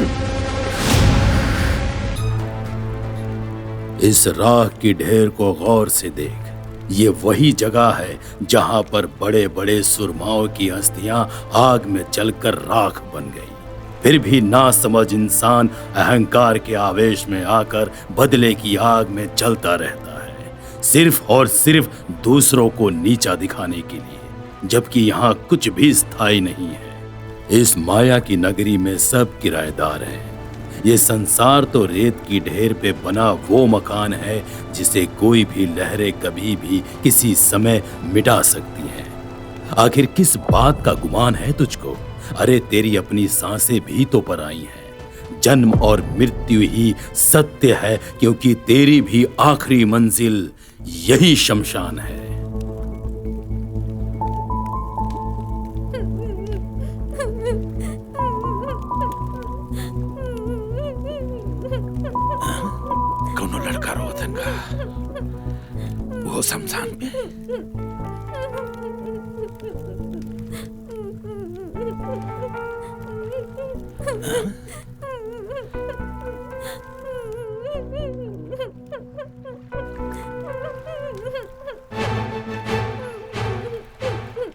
नारायण, इस राख की ढेर को गौर से देख। ये वही जगह है जहां पर बड़े बड़े सुरमाओं की अस्थियां आग में जलकर राख बन गई। फिर भी ना समझ इंसान अहंकार के आवेश में आकर बदले की आग में जलता रहता है, सिर्फ और सिर्फ दूसरों को नीचा दिखाने के लिए, जबकि यहाँ कुछ भी स्थायी नहीं है। इस माया की नगरी में सब किराएदार हैं। ये संसार तो रेत की ढेर पे बना वो मकान है जिसे कोई भी लहरें कभी भी किसी समय मिटा सकती हैं। आखिर किस बात का गुमान है तुझको? अरे तेरी अपनी सांसें भी तो पराई हैं। जन्म और मृत्यु ही सत्य है, क्योंकि तेरी भी आखिरी मंजिल यही शमशान है। कौनो लड़का रोतन का वो शमशान पे।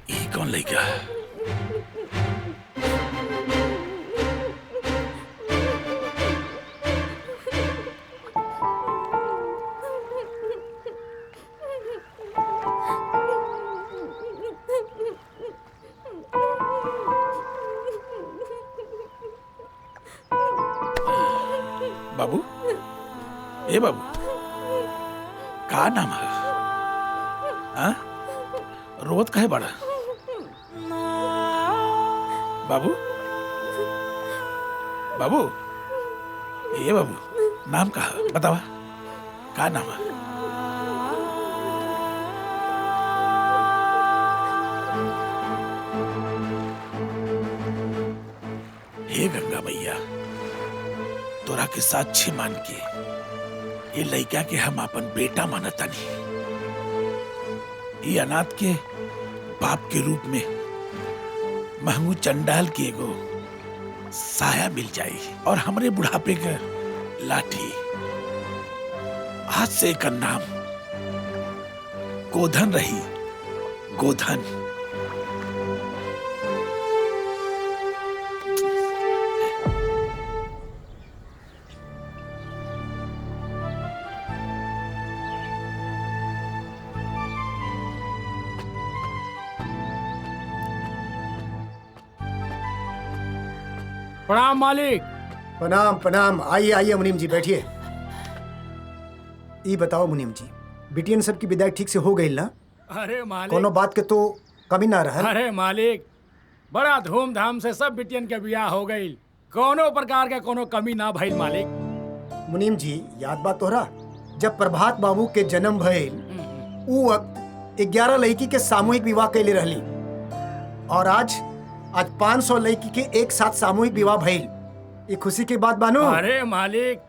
ये कौन लेगा? बाबू, ए बाबू, का नाम है? हाँ? रोत काहे बड़ा? बाबू, बाबू, ए बाबू, नाम का बतावा, का नाम है? हे गंगा मैया, तोरा के साक्षी मान के ये लड़का के हम अपन बेटा मानतानी। ये अनाथ के बाप के रूप में महंगू चंडाल के एगो साया मिल जाई और हमरे बुढ़ापे के लाठी। आज से एकर नाम गोधन रही, गोधन। प्रणाम मालिक। प्रणाम प्रणाम। आइए आइए मुनीम जी, बैठिए। ये बताओ मुनीम जी, बिटियन सबकी विदाई ठीक से हो गई ना? अरे मालिक, कोनो बात के तो कमी ना रहा? अरे मालिक, बड़ा धूमधाम से सब बिटियन के ब्याह हो गई, कोनो प्रकार के कोनो कमी ना भइल मालिक। मुनीम जी, याद बात तोहरा जब प्रभात बाबू के जन्म भइल उ वक्त 11 लड़की के सामूहिक विवाह कैले रहली, और आज 500 लड़की के एक साथ सामूहिक विवाह भइल। ये खुशी की बात बानो? अरे मालिक,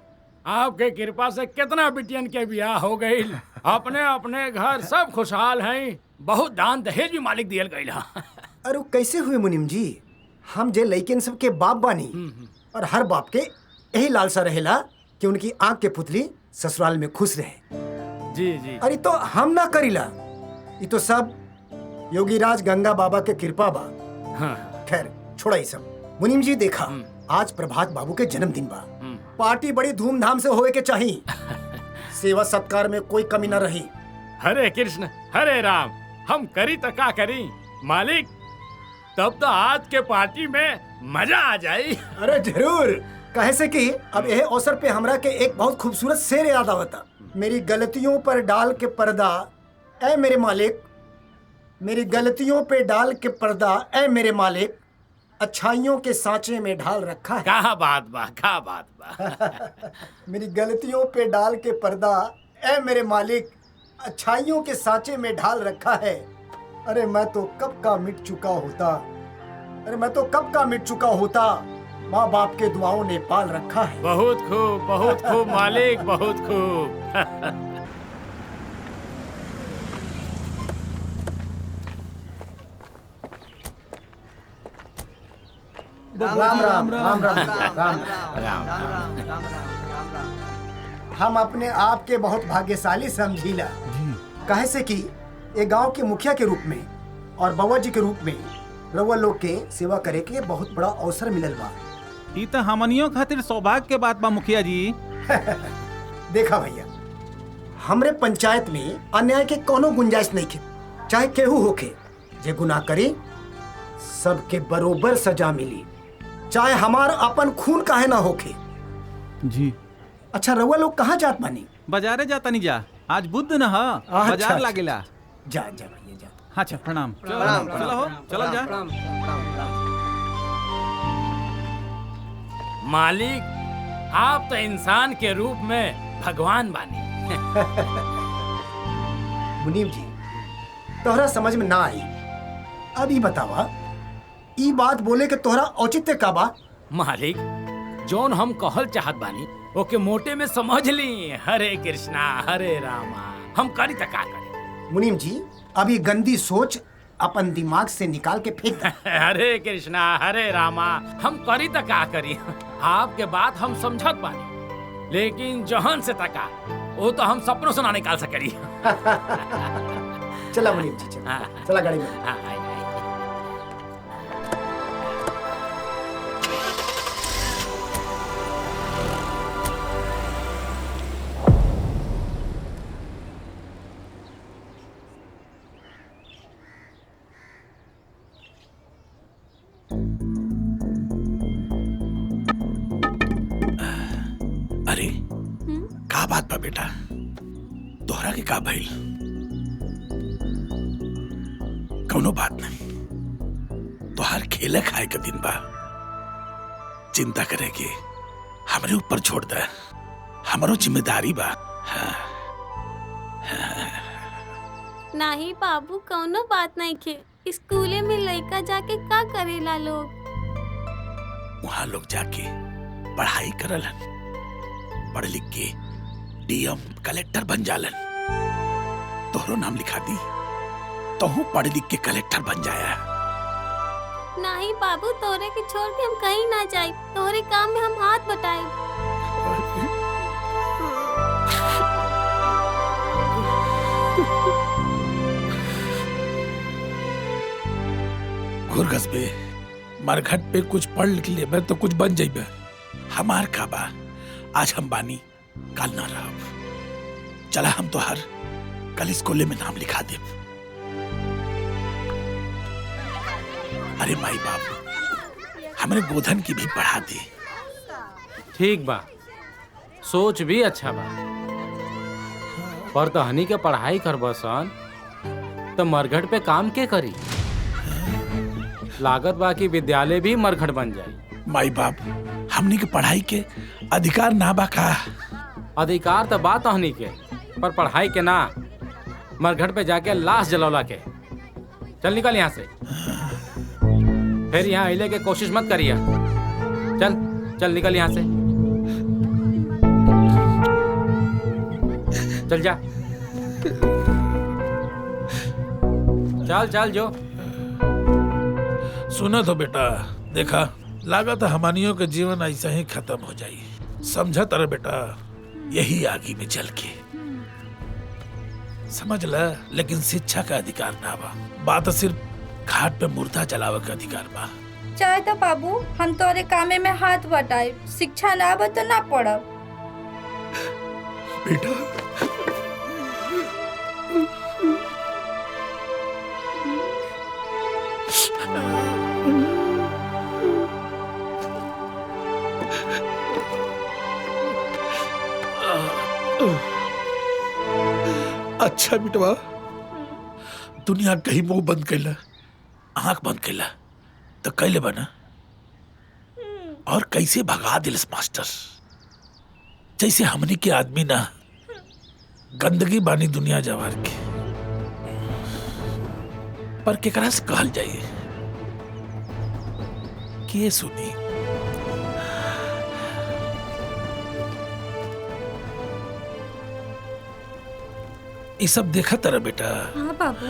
आपके कृपा से कितना बिटियन के ब्याह हो गई, अपने अपने घर सब खुशहाल हैं। बहुत दान दहेज भी मालिक दियल गईल। अरे कैसे हुए मुनीम जी? हम जे लड़कियन सब के बाप बानी, और हर बाप के यही लालसा रहेला कि उनकी आंख के पुतली ससुराल में खुश रहे। जी जी। अरे तो हम ना करीला, ये तो सब योगीराज गंगा बाबा के कृपा बा। हाँ। खैर छोड़ा ये सब। मुनीम जी देखा, आज प्रभात बाबू के जन्मदिन बा, पार्टी बड़ी धूमधाम से होए के चाहिए। सेवा सत्कार में कोई कमी न रही। हरे कृष्ण हरे राम, हम करी तो का करी मालिक, तब तो आज के पार्टी में मजा आ जाए। अरे जरूर, कहे से कि अब यह अवसर पे हमरा के एक बहुत खूबसूरत शेर याद आवता। मेरी गलतियों पर डाल के पर्दा ऐ मेरे मालिक, मेरी गलतियों पे डाल के पर्दा ऐ मेरे मालिक, अच्छाइयों के सांचे में ढाल रखा है। क्या बात बा, क्या बात बा। मेरी गलतियों पे डाल के पर्दा ऐ मेरे मालिक, अच्छाइयों के सांचे में ढाल रखा है। अरे मैं तो कब का मिट चुका होता, अरे मैं तो कब का मिट चुका होता, माँ बाप के दुआओं ने पाल रखा है। बहुत खूब मालिक, बहुत खूब। राम राम राम राम राम। हम अपने आप के बहुत भाग्यशाली समझीला, कहे से कि ये गांव के मुखिया के रूप में और बउआ जी के रूप में रउआ लोग के सेवा करे के बहुत बड़ा अवसर मिलल बा। ई तो हमनियों खातिर सौभाग्य के बात बा मुखिया जी। देखा भैया, हमरे पंचायत में अन्याय के कोनो गुंजाइश नहीं खे, चाहे केहू होके। जे गुनाह करे सबके बरोबर सजा मिली, चाहे हमार अपन खून काहे ना होके। जी अच्छा रउआ लोग कहाँ जात बानी? बाजारे जाता नहीं जा, आज बुध न ह, अच्छा, बाजार अच्छा। लागेला। जा जा भैया जा। अच्छा प्रणाम। चलो हो, चलो जा। मालिक, आप तो इंसान के रूप में भगवान बानी। मुनीम जी, तोहरा समझ में ना आई। अब ई बतावा, ई बात बोले के तोहरा औचित्य का बा? मालिक, जोन हम कहल चाहत बानी ओके मोटे में समझ ली। हरे कृष्णा हरे रामा, हम करी त का करी। मुनीम जी, अभी गंदी सोच अपन दिमाग से निकाल के फेंक दे। हरे कृष्णा हरे रामा, हम करी त का करी। आपके बात हम समझत बानी, लेकिन जहन से तका वो तो हम सपनों से ना निकाल सकेली। चला मुनीम जी, चला चला गाड़ी में। हाँ, आई, आई। अरे का बात बा बेटा, तोहरा के का भइल? कौनो बात नहीं, तोहार खेले खाए के दिन बा, चिंता करे के हमरे ऊपर छोड़ दे, हमरो जिम्मेदारी बा। नहीं बाबू, कौनो बात नहीं के। स्कूले में लड़का जाके का करेला लोग? वहाँ लोग जाके पढ़ाई करलन, पढ़ लिख के डीएम कलेक्टर बन जालन। तोहरो नाम लिखा दी, तोहू पढ़ लिख के कलेक्टर बन जाया। नहीं बाबू, तोरे के छोड़ के हम कहीं ना जाए। तोरे काम में हम हाथ बटाए। घुरगस पे मरघट पे कुछ पढ़ लिख लेबे तो कुछ बन जाइबे। हमार का बा, आज हम बानी कल ना रहब। चला हम तो हर कल स्कूले में नाम लिखा दे। अरे माई बाप, हमरे गोधन की भी पढ़ा दे। ठीक बा, सोच भी अच्छा बा, पर तो हनी के पढ़ाई करबा सन तो मरघट पे काम के करी। लागत बा कि विद्यालय भी मरघट बन जाए। माई बाप, हमनी के पढ़ाई के अधिकार ना बा का? अधिकार तो बात हनी के, पर पढ़ाई के ना। मरघट पे जाके लाश जलौला के। चल निकल यहाँ से, फिर यहाँ अइले के कोशिश मत करिए। चल चल निकल यहाँ से, चल जा, चल चल जो। सुनो तो बेटा, देखा लागत हमानियों के जीवन ऐसा ही खत्म हो जाई। समझा तारा बेटा, यही आगे में चल के समझ ल। लेकिन शिक्षा का अधिकार ना बा, बात सिर्फ घाट पे मुर्दा जलावे का अधिकार बा। चाहे तो बाबू हम तोरे कामे में हाथ बटाए, शिक्षा ना बा तो ना पढ़ब। बेटा अच्छा बिटवा, दुनिया कहीं मुंह बंद कैला, आंख बंद कैला तो कैले बना और कैसे भगा दिलस मास्टर। जैसे हमनी के आदमी ना गंदगी बानी दुनिया जवार के, पर केकरा से कहल जाइए, के सुनी। ये सब देखा तारा बेटा। हाँ बाबू।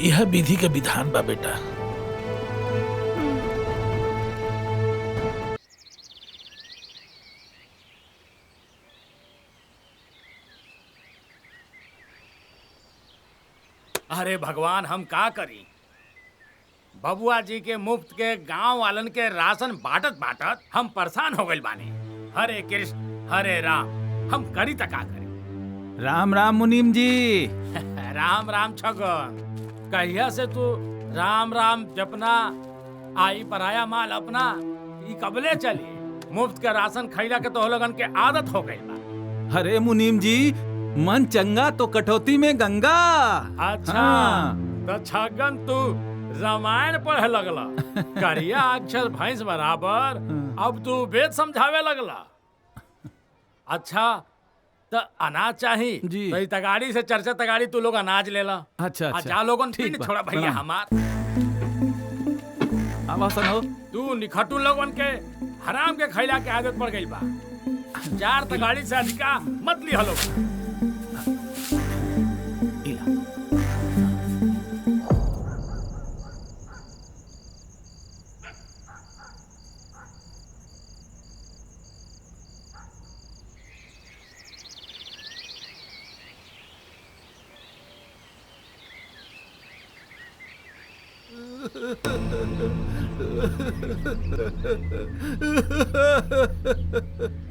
यह विधि का विधान बा बेटा। अरे भगवान, हम का करी? बबुआ जी के मुफ्त के गांव वालन के राशन बांटत बांटत हम परेशान हो गइल बानी। हरे कृष्ण हरे राम, हम करी त का करी? राम राम मुनीम जी। राम राम छगन, कहिया से तू राम राम जपना आई पराया माल अपना, ई कबले चली? मुफ्त के राशन खैला के तो लोगन के आदत हो गई बा। अरे मुनीम जी, मन चंगा तो कटौती में गंगा। अच्छा हाँ। तो छगन तू रामायण पढ़े लगला, करिया अक्षर भैंस बराबर, अब तू वेद समझावे लगला। अच्छा तो अनाज चाही जी। तो ई तगाड़ी से चर्चा तगाड़ी तू लोग अनाज लेला। अच्छा अच्छा। जा लोगन ठीक पिंड बा, छोड़ा भैया प्रणाम। हमार। अब सुनो। तू निखटू लोगन के हराम के खैला के आदत पड़ गई बा। 4 तगाड़ी से अधिका मत लिया लोग।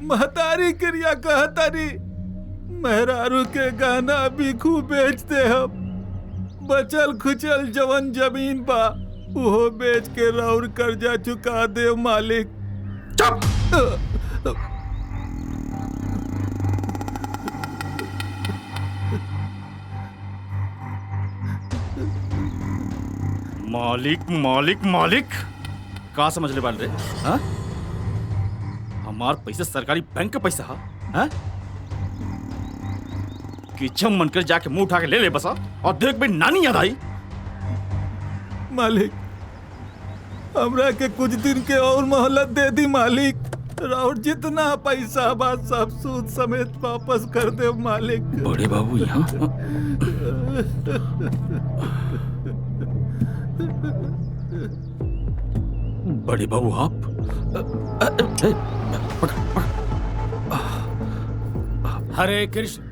महतारी क्रिया कहतारी, मेहरारू के गहना भी खूब बेचते हम। बचल खुचल जवन जमीन बा उहो बेच के राउर कर्जा चुका दे मालिक। मालिक मालिक मालिक का समझ ले बाल रे? हाँ? हमार पैसा सरकारी बैंक का पैसा है? कि जब मन कर जाके मुंह उठा के ले ले बसा और देख भाई नानी याद आई। मालिक, हमरा के कुछ दिन के और मोहलत दे दी मालिक। राउर जितना पैसा बा सब सूद समेत वापस कर दे मालिक। बड़े बाबू यहाँ बड़े बाबू आप हरे कृष्ण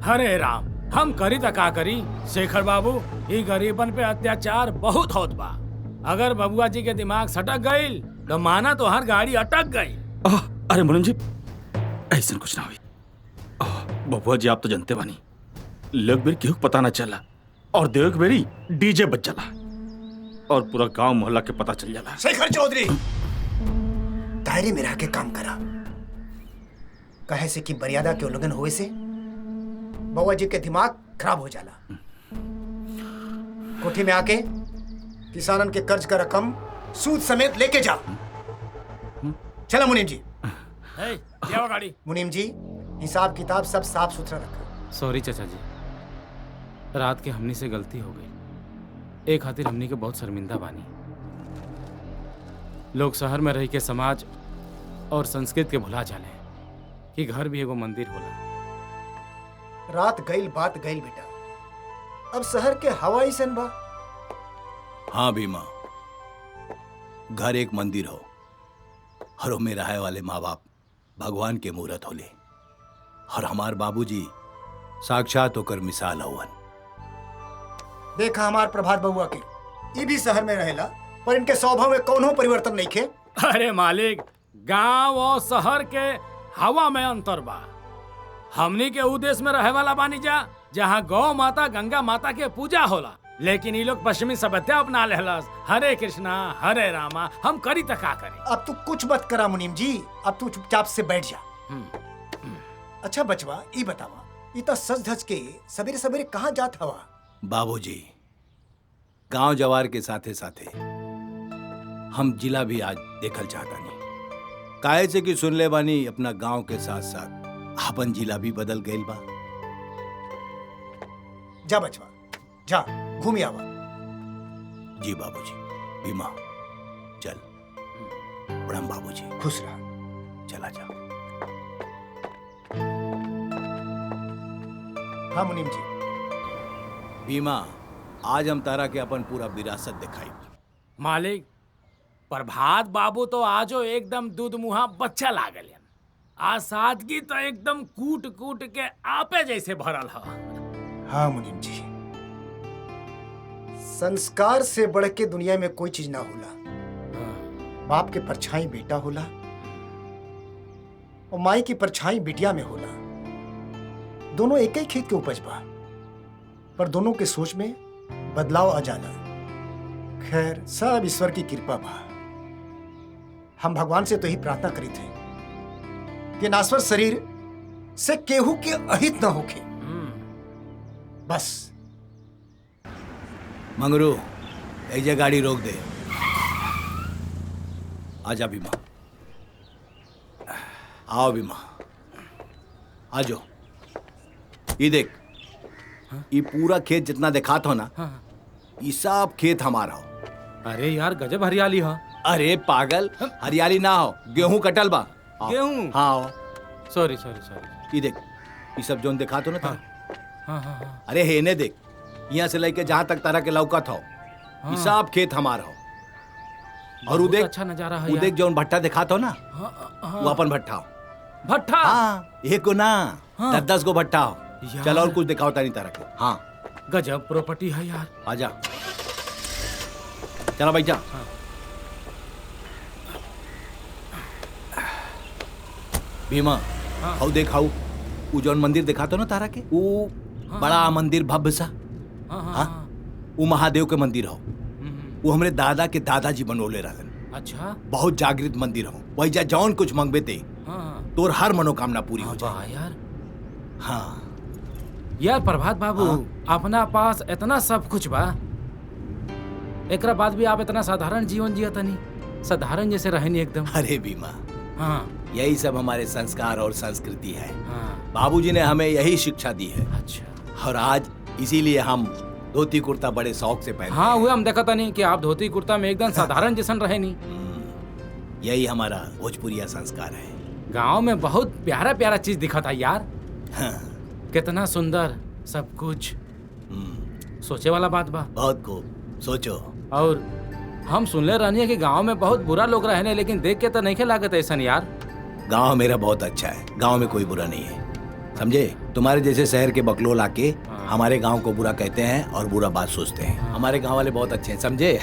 हरे राम, हम करी त का करी? शेखर बाबू, ई गरीबन पे अत्याचार बहुत होत बा। अगर बबुआ जी के दिमाग सटक गईल तो माना तो हर गाड़ी अटक गई। अरे मुनीम जी, ऐसा कुछ ना हुई। बबुआ जी आप तो जानते बानी, लोग बेर केहू पता ना चला और देख बेरी डीजे बज चला और पूरा गांव मोहल्ला के पता चल जाला। शेखर चौधरी, दायरे में रह के काम करा। कहे से कि मर्यादा के उल्लंघन होए से बउआ जी के दिमाग खराब हो जाला। कोठी में आके किसानन के कर्ज का रकम सूद समेत लेके जा। चलो मुनीम जी। जाओ गाड़ी। मुनीम जी, हिसाब किताब सब साफ सुथरा रखा। सॉरी चाचा जी, रात के हमनी से गलती हो गई। एक खातिर हमनी के बहुत शर्मिंदा बानी। लोग शहर में रह के समाज और संस्कृत के भुला जाले कि घर भी एगो मंदिर होला। रात गईल बात गईल बेटा, अब शहर के हवा ही सन बा। हाँ भीमा, घर एक मंदिर हो, हरों में रहे वाले माँ बाप भगवान के मूरत होले और हमार बाबूजी साक्षात होकर मिसाल हवन। देखा हमार प्रभात बउआ के, ये भी शहर में रहेला पर इनके स्वभाव में कौनो परिवर्तन नहीं खे। अरे मालिक, गांव और शहर के हवा में अंतर बा। हमनी के उ देश में रहे वाला बानी जा जहाँ गौ माता गंगा माता के पूजा होला, लेकिन ये लोग पश्चिमी सभ्यता अपना लेहलस। हरे कृष्णा हरे रामा, हम करी त का करी? अब तू कुछ मत करा मुनीम जी, अब तू चुपचाप से बैठ जा। अच्छा बचवा, ये बतावा, ये तो सज धज के सवेरे सवेरे कहाँ जात हवा? बाबूजी, गांव जवार के साथे साथे हम जिला भी आज देखल चाहता नहीं। काहे से कि सुन ले बानी अपना गांव के साथ साथ अपन जिला भी बदल गईल बा। जा बचवा, जा घूमी आवा। जी बाबूजी। भीमा चल। प्रणाम बाबूजी। खुश रहा। चला जा। हाँ मुनीम जी। भीमा, आज हम तारा के अपन पूरा विरासत दिखाई। मालिक, प्रभात बाबू तो आजो एकदम दूध मुहा बच्चा लागल। आज सादगी तो एकदम कूट कूट के आपे जैसे भरल है। हाँ मुनीम जी, संस्कार से बढ़ के दुनिया में कोई चीज ना होला। बाप के परछाई बेटा होला और माई की परछाई बिटिया में होला। दोनों एक ही खेत के उपज बा, पर दोनों के सोच में बदलाव आ जाला। खैर, सब ईश्वर की कृपा बा। हम भगवान से तो ही प्रार्थना करी थे कि नाश्वर शरीर से केहू के अहित न होके। बस। मंगरू, ऐजे गाड़ी रोक दे। आजा भीमा, आओ भीमा, आजो। ये देख, ये पूरा खेत जितना दिखात हो ना, ये सब खेत हमारा हो। अरे यार, गजब हरियाली है। अरे पागल, हरियाली ना हो, गेहूं कटल बा। गेहूं? हाँ। Sorry sorry sorry. ये देख, ये सब जोन दिखात हो ना तारा। हाँ हाँ हाँ। अरे हेने देख, यहाँ से लेके जहाँ तक तारा के लौकत हो, ये सब खेत हमारा हो। और बहुत देख, अच्छा नजारा है वो यार। देख जोन भट्टा दिखात हो ना, हाँ। वो अपन भट्टा हो। भट्टा? हाँ, एक को ना, हाँ। 10-10 को भट्टा हो। यार। चलो और कुछ दिखाओ तारी तारा को। हाँ, गजब प्रॉपर्टी है यार। आजा, चलो भाई जा। भीमा, हाउ देख, हाउ वो जौन मंदिर दिखातो ना तारा के, वो बड़ा मंदिर भव्य सा। हाँ, वो महादेव के मंदिर हो। वो हमरे दादा के दादाजी बनोले रहलन। अच्छा, बहुत जागृत मंदिर हो। वही जा जौन कुछ मंगबे ते, तोर हर मनोकामना पूरी हो जाए यार। हाँ यार प्रभात बाबू, अपना पास इतना सब कुछ बा, एकरा बाद भी आप इतना साधारण जीवन जिया तनी, साधारण जैसे रहनी एकदम। अरे भीमा, हाँ, यही सब हमारे संस्कार और संस्कृति है। हाँ। बाबूजी ने हमें यही शिक्षा दी है। अच्छा। और आज इसीलिए हम धोती कुर्ता बड़े शौक से पहनते हाँ, वो हम देखा था नहीं कि आप धोती कुर्ता में एकदम साधारण जैसन रहे नहीं। यही हमारा भोजपुरिया संस्कार है। गांव में बहुत प्यारा प्यारा चीज दिखा था यार। हाँ। कितना सुंदर सब कुछ। सोचे वाला बात बा। बहुत खूब, सोचो। और हम सुनले रहनी है कि गांव में बहुत बुरा लोग रहने, लेकिन देख के तो नहीं लागत ऐसा यार। गांव मेरा बहुत अच्छा है, गांव में कोई बुरा नहीं है, समझे। तुम्हारे जैसे शहर के बकलोल आके हमारे गांव को बुरा कहते हैं और बुरा बात सोचते हैं। हमारे गांव वाले बहुत अच्छे हैं, समझे।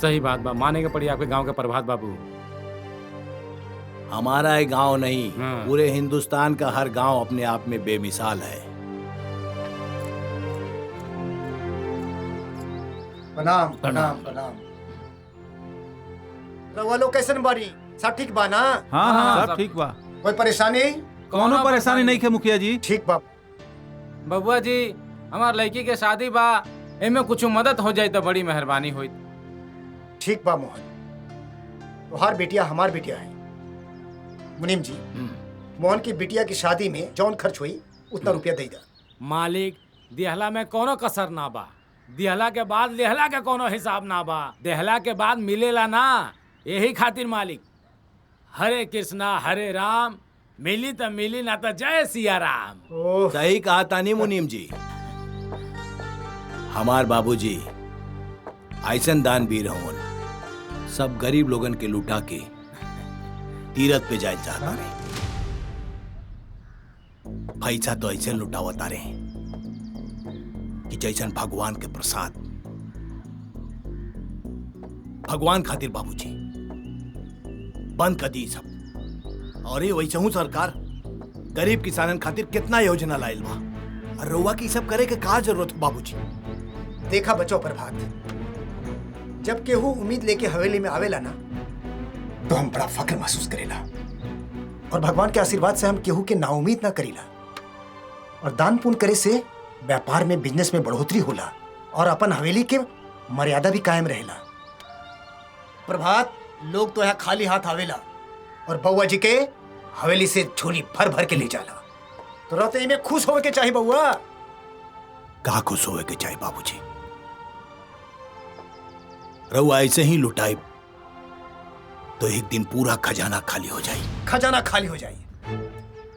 सही बात बा, माने के पड़ी आपके गांव के प्रभात बाबू। हमारा एक गांव नहीं, पूरे हिंदुस्तान का हर गांव अपने आप में बेमिसाल है। प्रणाम प्रणाम प्रणाम। रउआ लोग कैसन बानी? सब ठीक बा ना? हाँ हाँ, सब ठीक बा। कोई परेशानी? कोनो परेशानी नहीं है मुखिया जी। ठीक बा। बबुआ जी, हमार लड़की के शादी बा, एमे कुछ मदद हो जाए तो बड़ी मेहरबानी होई। ठीक बा मोहन, तोहार बेटिया हमार बेटिया है। मुनीम जी, मोहन की बिटिया की शादी में जौन खर्च हुई उतना रुपया दे दा। मालिक, दिहला में कोनो कसर ना बा। दिहला के बाद लेहला के कोनो हिसाब ना बा। देहला के बाद मिलेला ना, यही खातिर मालिक। हरे कृष्णा हरे राम, मिली तो मिली, ना तो जय सिया राम। सही कहा तानी मुनीम जी। हमार बाबूजी ऐसन दानवीर होवन, सब गरीब लोगन के लुटा के तीरथ पे जाए चाहता रहे। पैसा तो ऐसे लुटावता रहे कि जैसन भगवान के प्रसाद। भगवान खातिर बाबूजी बंद कर दी सब। और ये वैसे हूँ सरकार गरीब किसानन खातिर कितना योजना लाइल बा, और रउआ की सब करे के का जरूरत हो बाबूजी। देखा बच्चों प्रभात, जब केहू उम्मीद लेके हवेली में आवेला ना, तो हम बड़ा फक्र महसूस करेला। और भगवान के आशीर्वाद से हम केहू के नाउमीद ना करीला। और दान पुण्य करे से व्यापार में, बिजनेस में बढ़ोतरी होला और अपन हवेली के मर्यादा भी कायम रहेला। प्रभात, लोग तो यहाँ खाली हाथ आवेला और बउआ जी के हवेली से झोली भर भर के ले जाला। तो रहते में खुश होवे के चाहिए बउआ। का खुश होवे के चाहिए बाबूजी। रउआ ऐसे ही लुटाई तो एक दिन पूरा खजाना खाली हो जाए। खजाना खाली हो जाए?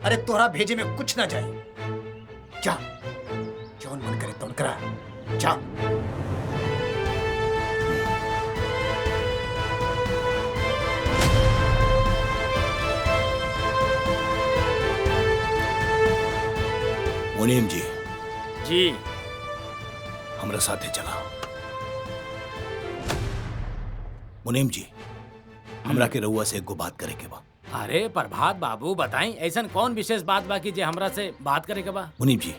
अरे तोहरा भेजे में कुछ ना जाए। जा, जौन मन करे तौन करा। जा। मुनीम जी जी हमरा साथे चला। मुनीम जी हमरा के रउआ से एगो बात करे के बा। अरे प्रभात बाबू बताई ऐसन कौन विशेष बात बा कि जे हमरा से बात करे के बा? मुनीम जी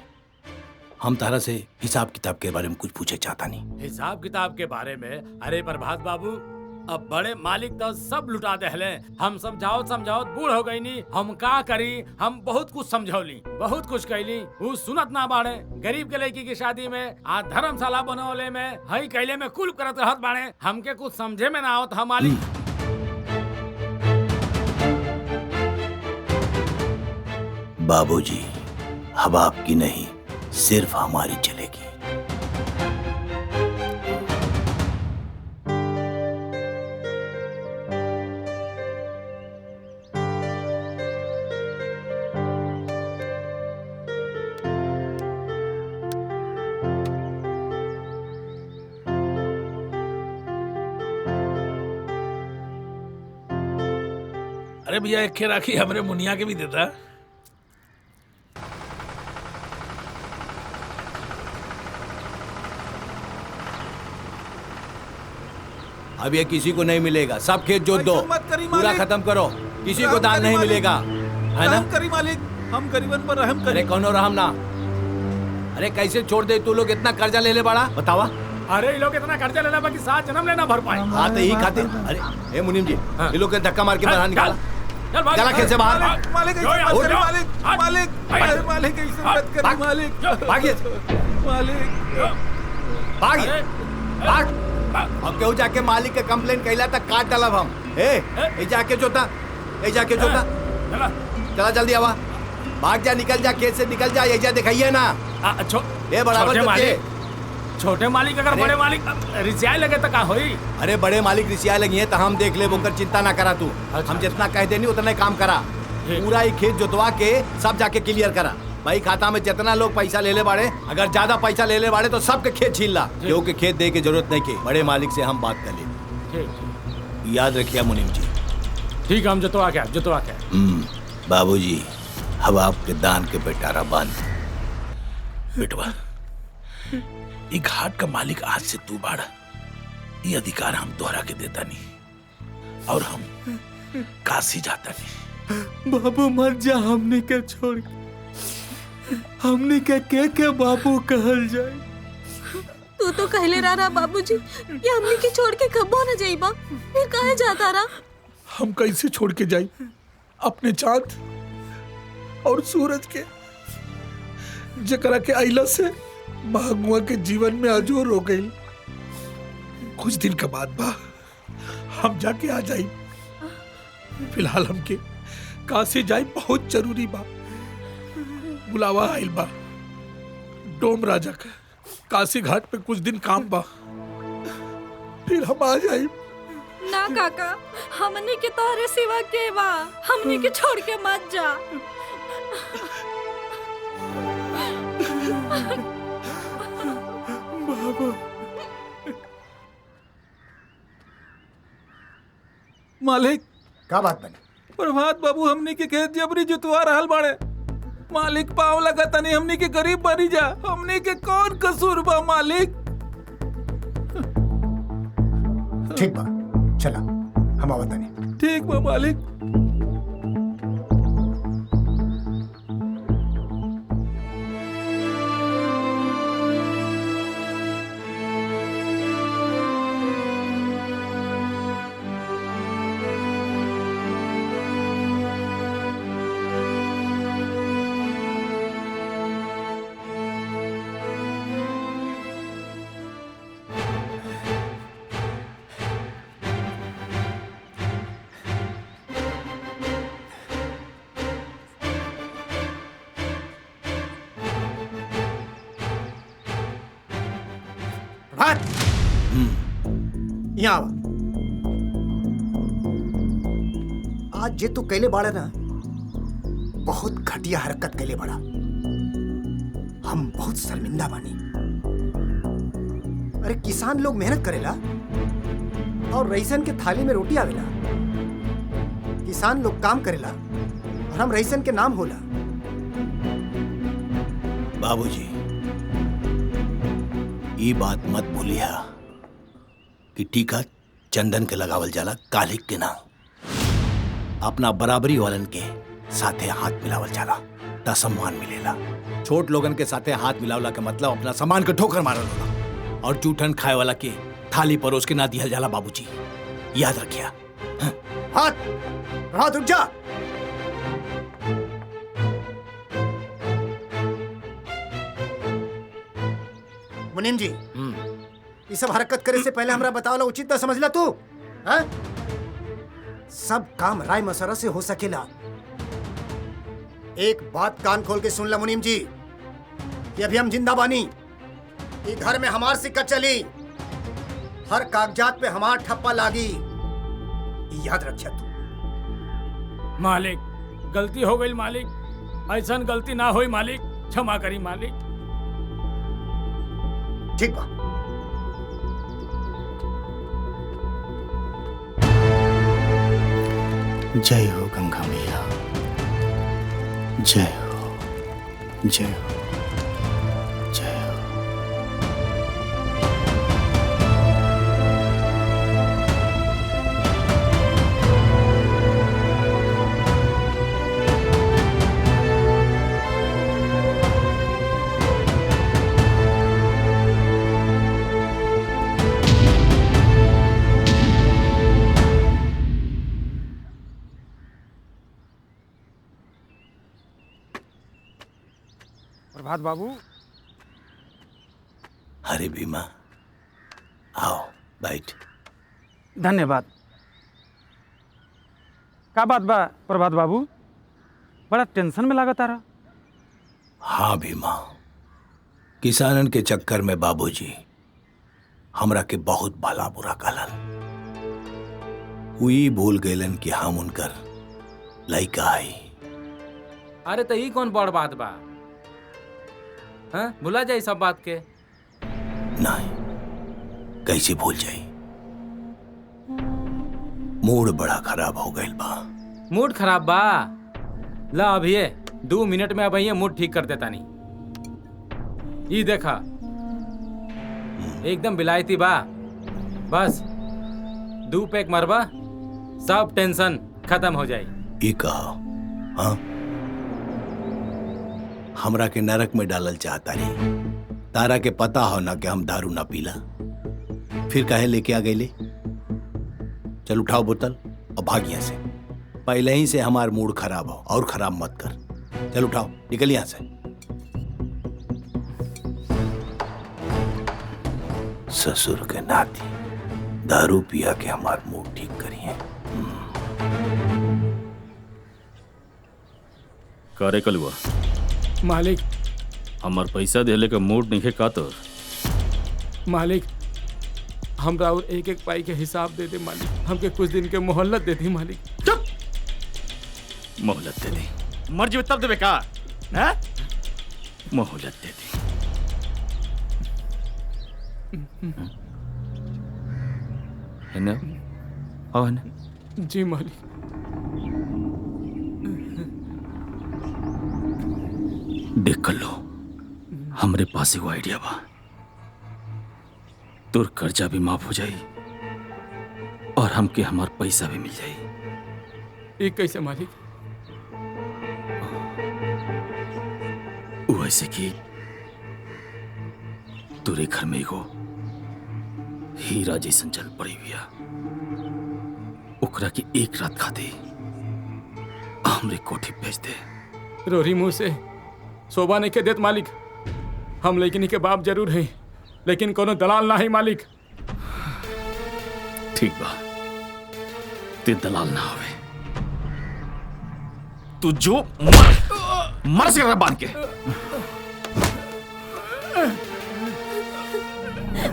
हम तारा से हिसाब किताब के बारे में कुछ पूछे चाहता नहीं। हिसाब किताब के बारे में? अरे प्रभात बाबू अब बड़े मालिक तो सब लुटा देहले। हम समझाओत बूढ़ हो गई नी। हम का करी? हम बहुत कुछ समझौली, बहुत कुछ कैली, वो सुनत ना बाड़े। गरीब के लड़की की शादी में, आज धर्मशाला बनवले में, हई कैले में कुल करत रहत बाड़े। हमके कुछ समझे में ना आवत। हम मालिक बाबूजी अब आपकी नहीं सिर्फ हमारी चलेगी। अरे भैया एक खे राखी हमरे मुनिया के भी देता। अब ये किसी को नहीं मिलेगा, सब खेत जोत दो, ऐसा मत करी पूरा मालिक। खत्म करो, किसी को दान नहीं मिलेगा, है ना? रहम करी मालिक, हम गरीबन पर रहम अरे करी। कौनो रहम ना। अरे कैसे छोड़ दे तू लोग इतना कर्जा ले ले बड़ा बतावा। अरे ये लोग इतना कर्जा लेना बाकी 7 जन्म लेना भर पाए। हाँ तो यही खातिर। अरे ए मुनीम जी ये लोग के धक्का मार के बाहर निकाला। चल भाग। चला खेत से बाहर। मालिक ऐसा मत करी मालिक, मालिक, अरे मालिक ऐसा मत करी भाग। मालिक, भागिए मालिक। भागिए भाग। अब केहू जाके मालिक के कंप्लेन कैला तक काट डालब हम। ए जाके जोता, ए जाके जोता। चला चला जल्दी आवा, भाग जा, निकल जा खेत से, निकल जा। ये जा दिखाइए ना ये बराबर छोटे करके। मालिक, छोटे मालिक अगर बड़े मालिक रिसाई लगे तो का होई? अरे बड़े मालिक रिसिया लगी है तो हम देख ले, बोकर चिंता ना करा तू। हम जितना कह देनी उतना ही काम करा। पूरा ही खेत जोतवा के सब जाके क्लियर करा। भाई खाता में जितना लोग पैसा ले ले बाड़े, अगर ज्यादा पैसा ले ले बाड़े तो सबके खेत छीन ला। केहू के खेत दे के जरूरत नहीं के, बड़े मालिक से हम बात कर ले। याद रखिए मुनीम जी। ठीक है, हम जतवा के बाबूजी अब आपके दान के बेटारा बंद। बेटवा ये घाट का मालिक आज से तू बाड़ा। ये अधिकार हम दोहरा के देता नहीं और हम काशी जाता नहीं। बाबू मत जा, हमने के छोड़ के, हमने के बाबू कहल जाए। तू तो कहले रहा बाबूजी ये हमने के छोड़ के कब्बो न जाइबा, फिर काहे जाता रहा? हम कैसे छोड़ के जाई अपने चांद और सूरज के, जकरा के आइला से भागुआ के जीवन में अजोर हो गई। कुछ दिन के बाद बा हम जाके आ जाई। फिलहाल हमके काशी जाई बहुत जरूरी बा। बुलावा आइल बा डोम राजा का। काशी घाट पे कुछ दिन काम बा, फिर हम आ जाई। ना काका, हमने के तोहरे सिवा के बा, हमने के छोड़ के मत जा। मालिक का बात बनी? प्रभात बाबू हमने के खेत जबरी जुतवा रहल बाड़े। मालिक पाव लगा तनी हमने के गरीब बनी जा। हमने के कौन कसूर बा मालिक? ठीक बा, चला हम आवत नहीं। ठीक बा मालिक। भात यहाँ आवा। आज जे तू कैले बाड़ा ना, बहुत घटिया हरकत कैले बाड़ा। हम बहुत शर्मिंदा बानी। अरे किसान लोग मेहनत करेला और रईसन के थाली में रोटी आवेला। किसान लोग काम करेला और हम रईसन के नाम होला। बाबूजी, ये बात मत भूलिया कि टीका चंदन के लगावल जाला कालिक के नाम। अपना बराबरी वालन के साथे हाथ मिलावल जाला ता सम्मान मिलेला। छोट लोगन के साथे हाथ मिलावला के मतलब अपना सम्मान के ठोकर मारल होला। और जूठन खाए वाला के थाली परोस के ना दिहल जाला बाबूजी, याद रखिया। हाथ रुक जा। मुनीम जी, ये सब हरकत करे से पहले हमरा बतावला उचित ना समझला तू? हाँ? सब काम राय मशवरा से हो सकेला। एक बात कान खोल के सुन ला मुनीम जी, कि अभी हम जिंदा बानी। ये घर में हमार सिक्का चली, हर कागजात पे हमार ठप्पा लागी, याद रखिया तू। मालिक, गलती हो गई मालिक, ऐसा गलती ना होई मालिक, क्षमा करी मालिक। ठीक बा। जय हो गंगा मैया, जय हो, जय हो, जय हो। प्रभात बाबू। अरे भीमा, आओ बैठ। धन्यवाद। का बात बा प्रभात बाबू, बड़ा टेंशन में लागत आ रहा। हाँ भीमा, किसानन के चक्कर में बाबूजी हमरा के बहुत भला बुरा कहलन। हुई भूल गईलन कि हम उनकर लइका आई। अरे तो ई कौन बड़ बात बा? हाँ, भुला जाई सब बात के। नहीं, कैसे भूल जाई? मूड बड़ा खराब हो गईल बा। मूड खराब बा? ला अभी 2 मिनट में अब ये मूड ठीक कर देता नहीं। ये देखा, एकदम बिलायती बा। बस 2 पैक मरबा, सब टेंशन खत्म हो जाए। ये कहा, हाँ? हमरा के नरक में डालल चाहता नहीं। तारा के पता हो ना कि हम दारू ना पीला, फिर काहे लेके आ गईले? चल उठाओ बोतल और भाग यहाँ से। पहले ही से हमार मूड खराब हो, और खराब मत कर। चल उठाओ, निकल यहाँ से। ससुर के नाती दारू पिया के हमार मूड ठीक करिए। करे कलुआ मालिक, हमार पैसा देले का मूड नहीं का तो? मालिक, हमरा और एक एक पाई के हिसाब दे दे मालिक। हमके कुछ दिन के मोहल्लत दे दी मालिक। चुप! मोहलत दे दे, मर्जी तब देवे का? हैं? मोहलत दे दे। है ना? आओ है ना? जी मालिक। देख कर लो, हमरे पास एगो आइडिया बा। तोर कर्जा भी माफ हो जाई और हमके हमार पैसा भी मिल जाई। ये कैसे मालिक? वैसे कि तोरे घर में एगो हीरा जैसन जल पड़ी हुआ, ओकरा के एक रात खाते हमरे कोठी भेज दे। रोरी मुंह से शोभा नहीं के देत मालिक। हम लेकिन के बाप जरूर हैं, लेकिन कोनो दलाल ना है मालिक। ठीक बा, ते दलाल ना होवे, तू जो मर से बांध के।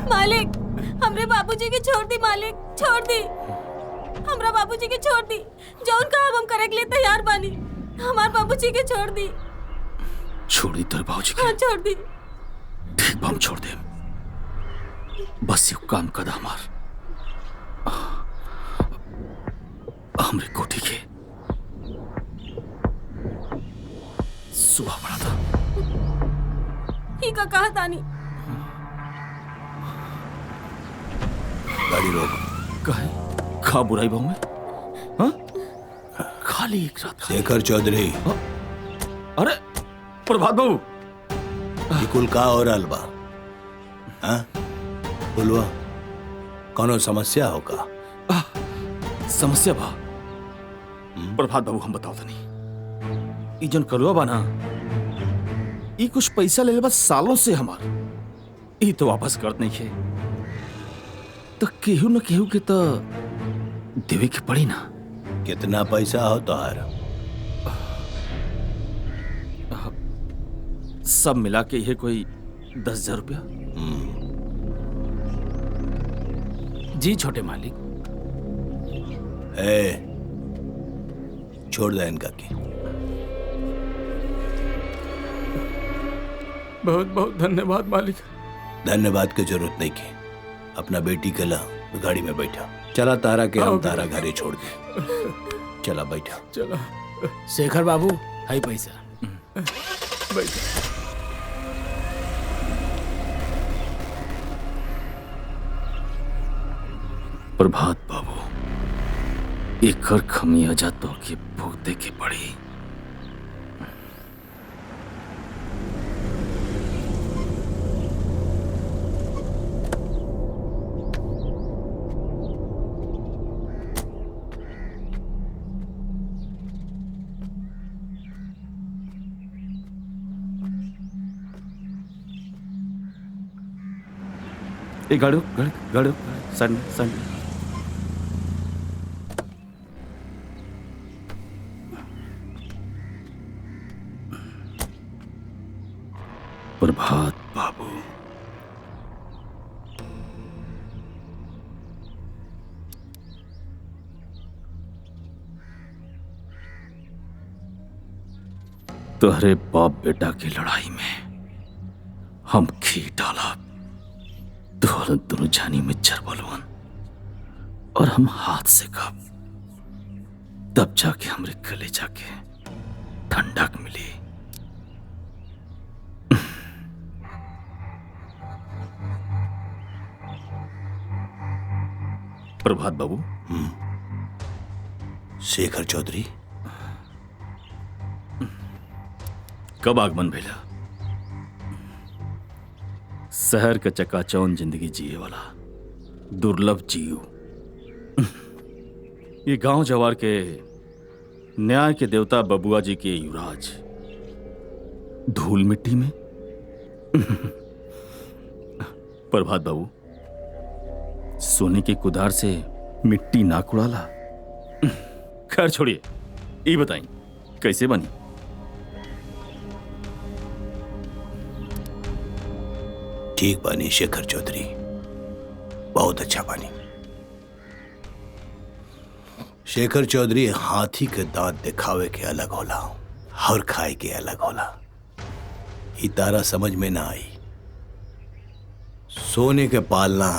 मालिक, हमरे बाबूजी के छोड़ दी मालिक, छोड़ दी। हमरा बाबूजी के छोड़ दी। जौन काम हम करे के लिए तैयार बानी। हमार बाबूजी के छोड़ दी। छोड़ दी तेरे बाबूजी के? हाँ, छोड़ दी। ठीक बा, हम छोड़ दे। बस यू काम कदा हमार हमरे कोठी के सुबह पड़ा था। ही का कहा तानी। गाड़ी रोक। कहे खा बुराई बहु में हाँ? खाली एक रात शेखर चौधरी। अरे प्रभात बाबू कुल का और अलबा हाँ? बोलवा कोनो समस्या होगा? समस्या बा प्रभात बाबू हम बताओ तनी ई जन करुआ बा ना ई कुछ पैसा ले बस सालों से हमार ई तो वापस करत नहीं है तो केहू न केहू के तो देवे के पड़ी ना। कितना पैसा हो तोहार? सब मिला के ये कोई 10,000 रुपया। जी छोटे मालिक। छोड़ दे इनका की। बहुत बहुत धन्यवाद मालिक। धन्यवाद की जरूरत नहीं की। अपना बेटी के ला गाड़ी में बैठा। चला तारा के हम तारा घरे छोड़ दे। चला बैठा। चलो शेखर बाबू हाई पैसा। बैठो। प्रभात बाबू एक खमियाजा तो के भुगते के पड़ी। गाड़ो गाड़ो गाड़ो सन सन प्रभात बाबू तुम्हारे बाप बेटा की लड़ाई में हम घी डाला दोनों जानी में चरबलवन और हम हाथ से कब तब जाके हमरे गले जाके ठंडक मिली। प्रभात बाबू। शेखर चौधरी कब आगमन भेला? शहर के चकाचौंध जिंदगी जिए वाला दुर्लभ जीव ये गांव जवार के न्याय के देवता बबुआ जी के युवराज धूल मिट्टी में। प्रभात बाबू सोने के कुदार से मिट्टी ना कुड़ाला। खैर छोड़िए ये बताइए कैसे बनी? ठीक बानी शेखर चौधरी, बहुत अच्छा बानी। शेखर चौधरी हाथी के दांत दिखावे के अलग होला और खाए के अलग होला। ई तारा समझ में ना आई। सोने के पालना,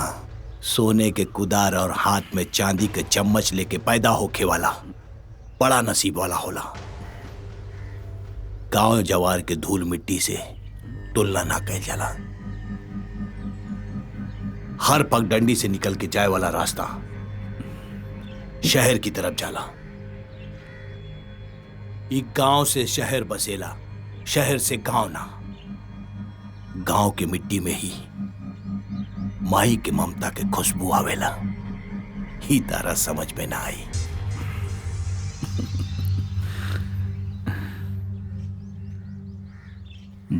सोने के कुदार और हाथ में चांदी के चम्मच लेके पैदा होके वाला बड़ा नसीब वाला होला। गांव जवार के धूल मिट्टी से तुलना ना कह जाला। हर पगडंडी से निकल के जाए वाला रास्ता शहर की तरफ जाला। एक गांव से शहर बसेला, शहर से गांव ना। गांव के मिट्टी में ही माई के ममता के खुशबू आवेला। ही तारा समझ में ना आई।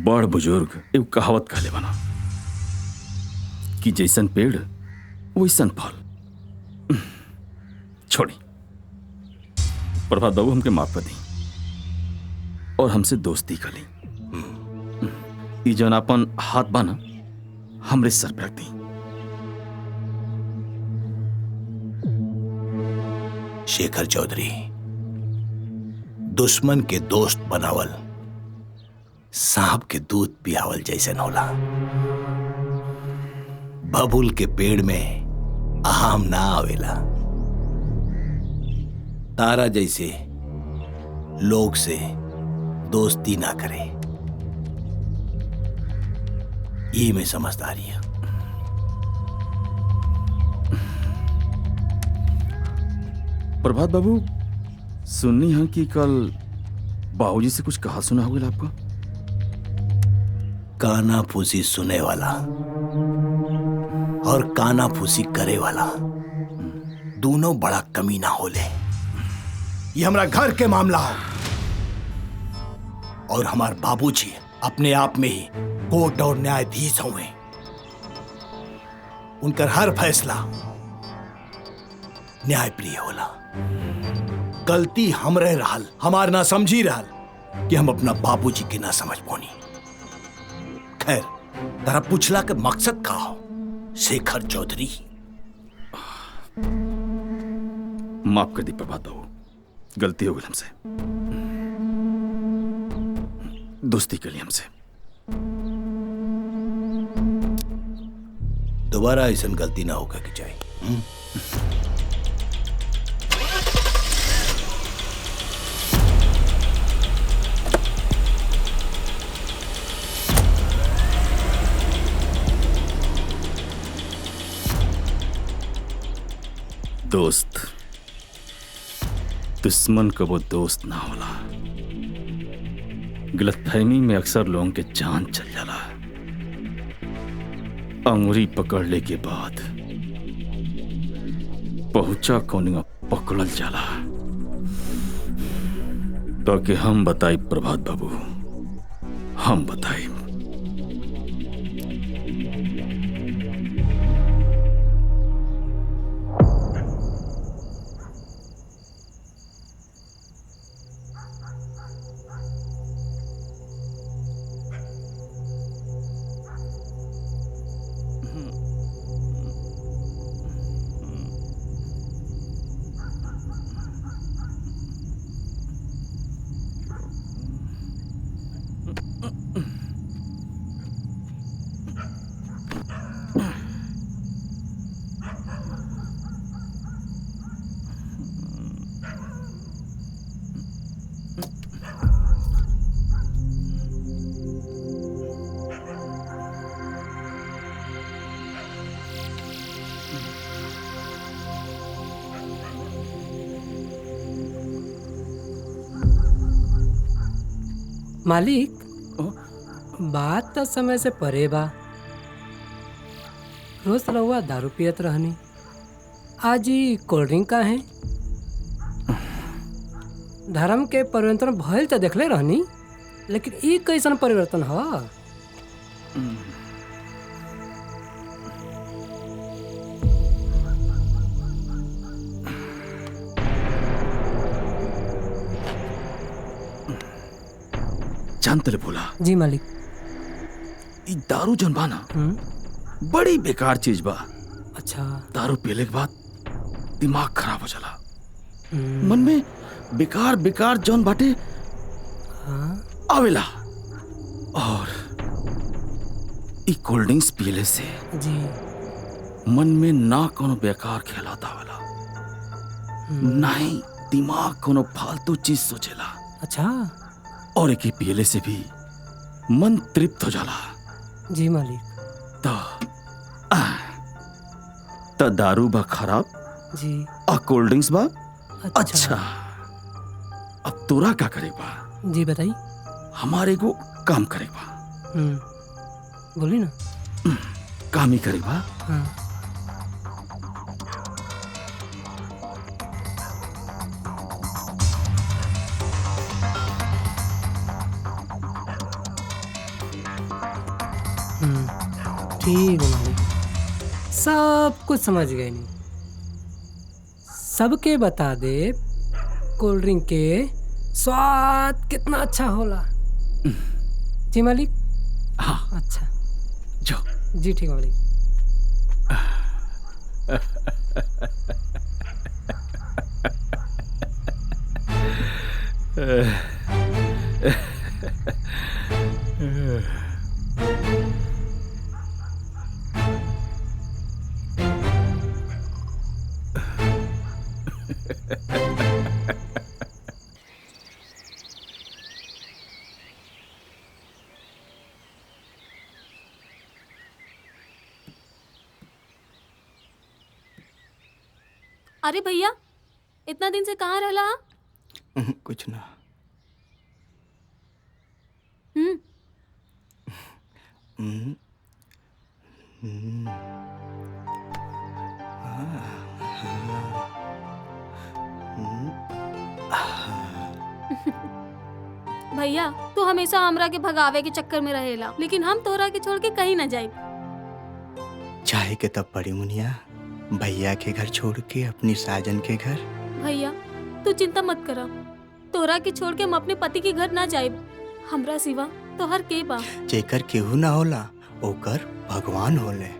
बड़ बुजुर्ग एव कहावत कहले बना कि जैसन पेड़ वैसन फल। छोड़ी प्रभात बाबू हमके माफ कर दी और हमसे दोस्ती कर ली। ई जौन अपन हाथ बाना हमरे सर पे रख दी। शेखर चौधरी, दुश्मन के दोस्त बनावल सांप के दूध पियावल जैसन होला। बबूल के पेड़ में आम ना आवेला। तारा जैसे लोग से दोस्ती ना करे, ये में समझदारी है। प्रभात बाबू, सुननी है कि कल बाबूजी से कुछ कहा सुना होगा आपको? काना फूसी सुने वाला और काना फूसी करे वाला दोनों बड़ा कमीना होले। ये हमारा घर के मामला हो और हमार बाबूजी अपने आप में ही कोर्ट और न्यायाधीश हुए। उनका हर फैसला न्यायप्रिय होला। गलती हमरे रहल, हमार ना समझी रहल कि हम अपना बाबूजी के ना समझ पानी। खैर, तारा पूछला के मकसद का हो शेखर चौधरी? माफ कर दी प्रभात बाबू, गलती हो गई हमसे। दोस्ती के लिए हमसे। दोबारा ऐसा गलती ना होगा कि चाहिए। दोस्त दुश्मन का वो दोस्त ना होला। गलतफहमी में अक्सर लोगों के जान चल जाला। अंगुरी पकड़ने के बाद पहुंचा कोनिया पकड़ल जाला। ताकि हम बताई प्रभात बाबू, हम बताई। मालिक, बात तो समय से परे बा। रोज रहुआ दारू पियत रहनी, आज ही कोल्ड ड्रिंक का है। धर्म के परिवर्तन भइल तो देखले रहनी, लेकिन ई कैसन परिवर्तन ह? जानते ले बोला जी मालिक। ई दारू जौन बा ना, बड़ी बेकार चीज बा। अच्छा। दारू पीले के बाद दिमाग खराब हो जाला। मन में बेकार बेकार जौन बाटे आवेला। और ई कोल्ड ड्रिंक्स पीले से जी मन में ना कोनो बेकार ख्यालात आवेला, ना ही दिमाग कोनो फालतू चीज सोचेला। अच्छा। और एक ही पियले से भी मन तृप्त हो जाला। जी मालिक। तो दारू बा खराब जी, और कोल्ड ड्रिंक्स बा अच्छा। अब तोरा क्या करे बा? जी बताई। हमारे को काम करे बा। बोली ना। काम ही करे बा। हाँ। ठीक है मालिक, सब कुछ समझ गए। नहीं सबके बता दे कोल्ड ड्रिंक के स्वाद कितना अच्छा होला। जी मालिक। हाँ। अच्छा जो जी ठीक है मालिक। अरे भैया, इतना दिन से कहाँ रहला? कुछ ना। हम्म। भैया, तू हमेशा हमरा के भगावे के चक्कर में रहेला, लेकिन हम तोहरा के छोड़ के कहीं ना जाए। चाहे के तब पड़ी मुनिया, भैया के घर छोड़ के अपनी साजन के घर। भैया, तू चिंता मत करा, तोहरा के छोड़ के हम अपने पति के घर ना जाए। हमरा सिवा तोहर के बा। जेकर केहू ना होला ओकर भगवान होले।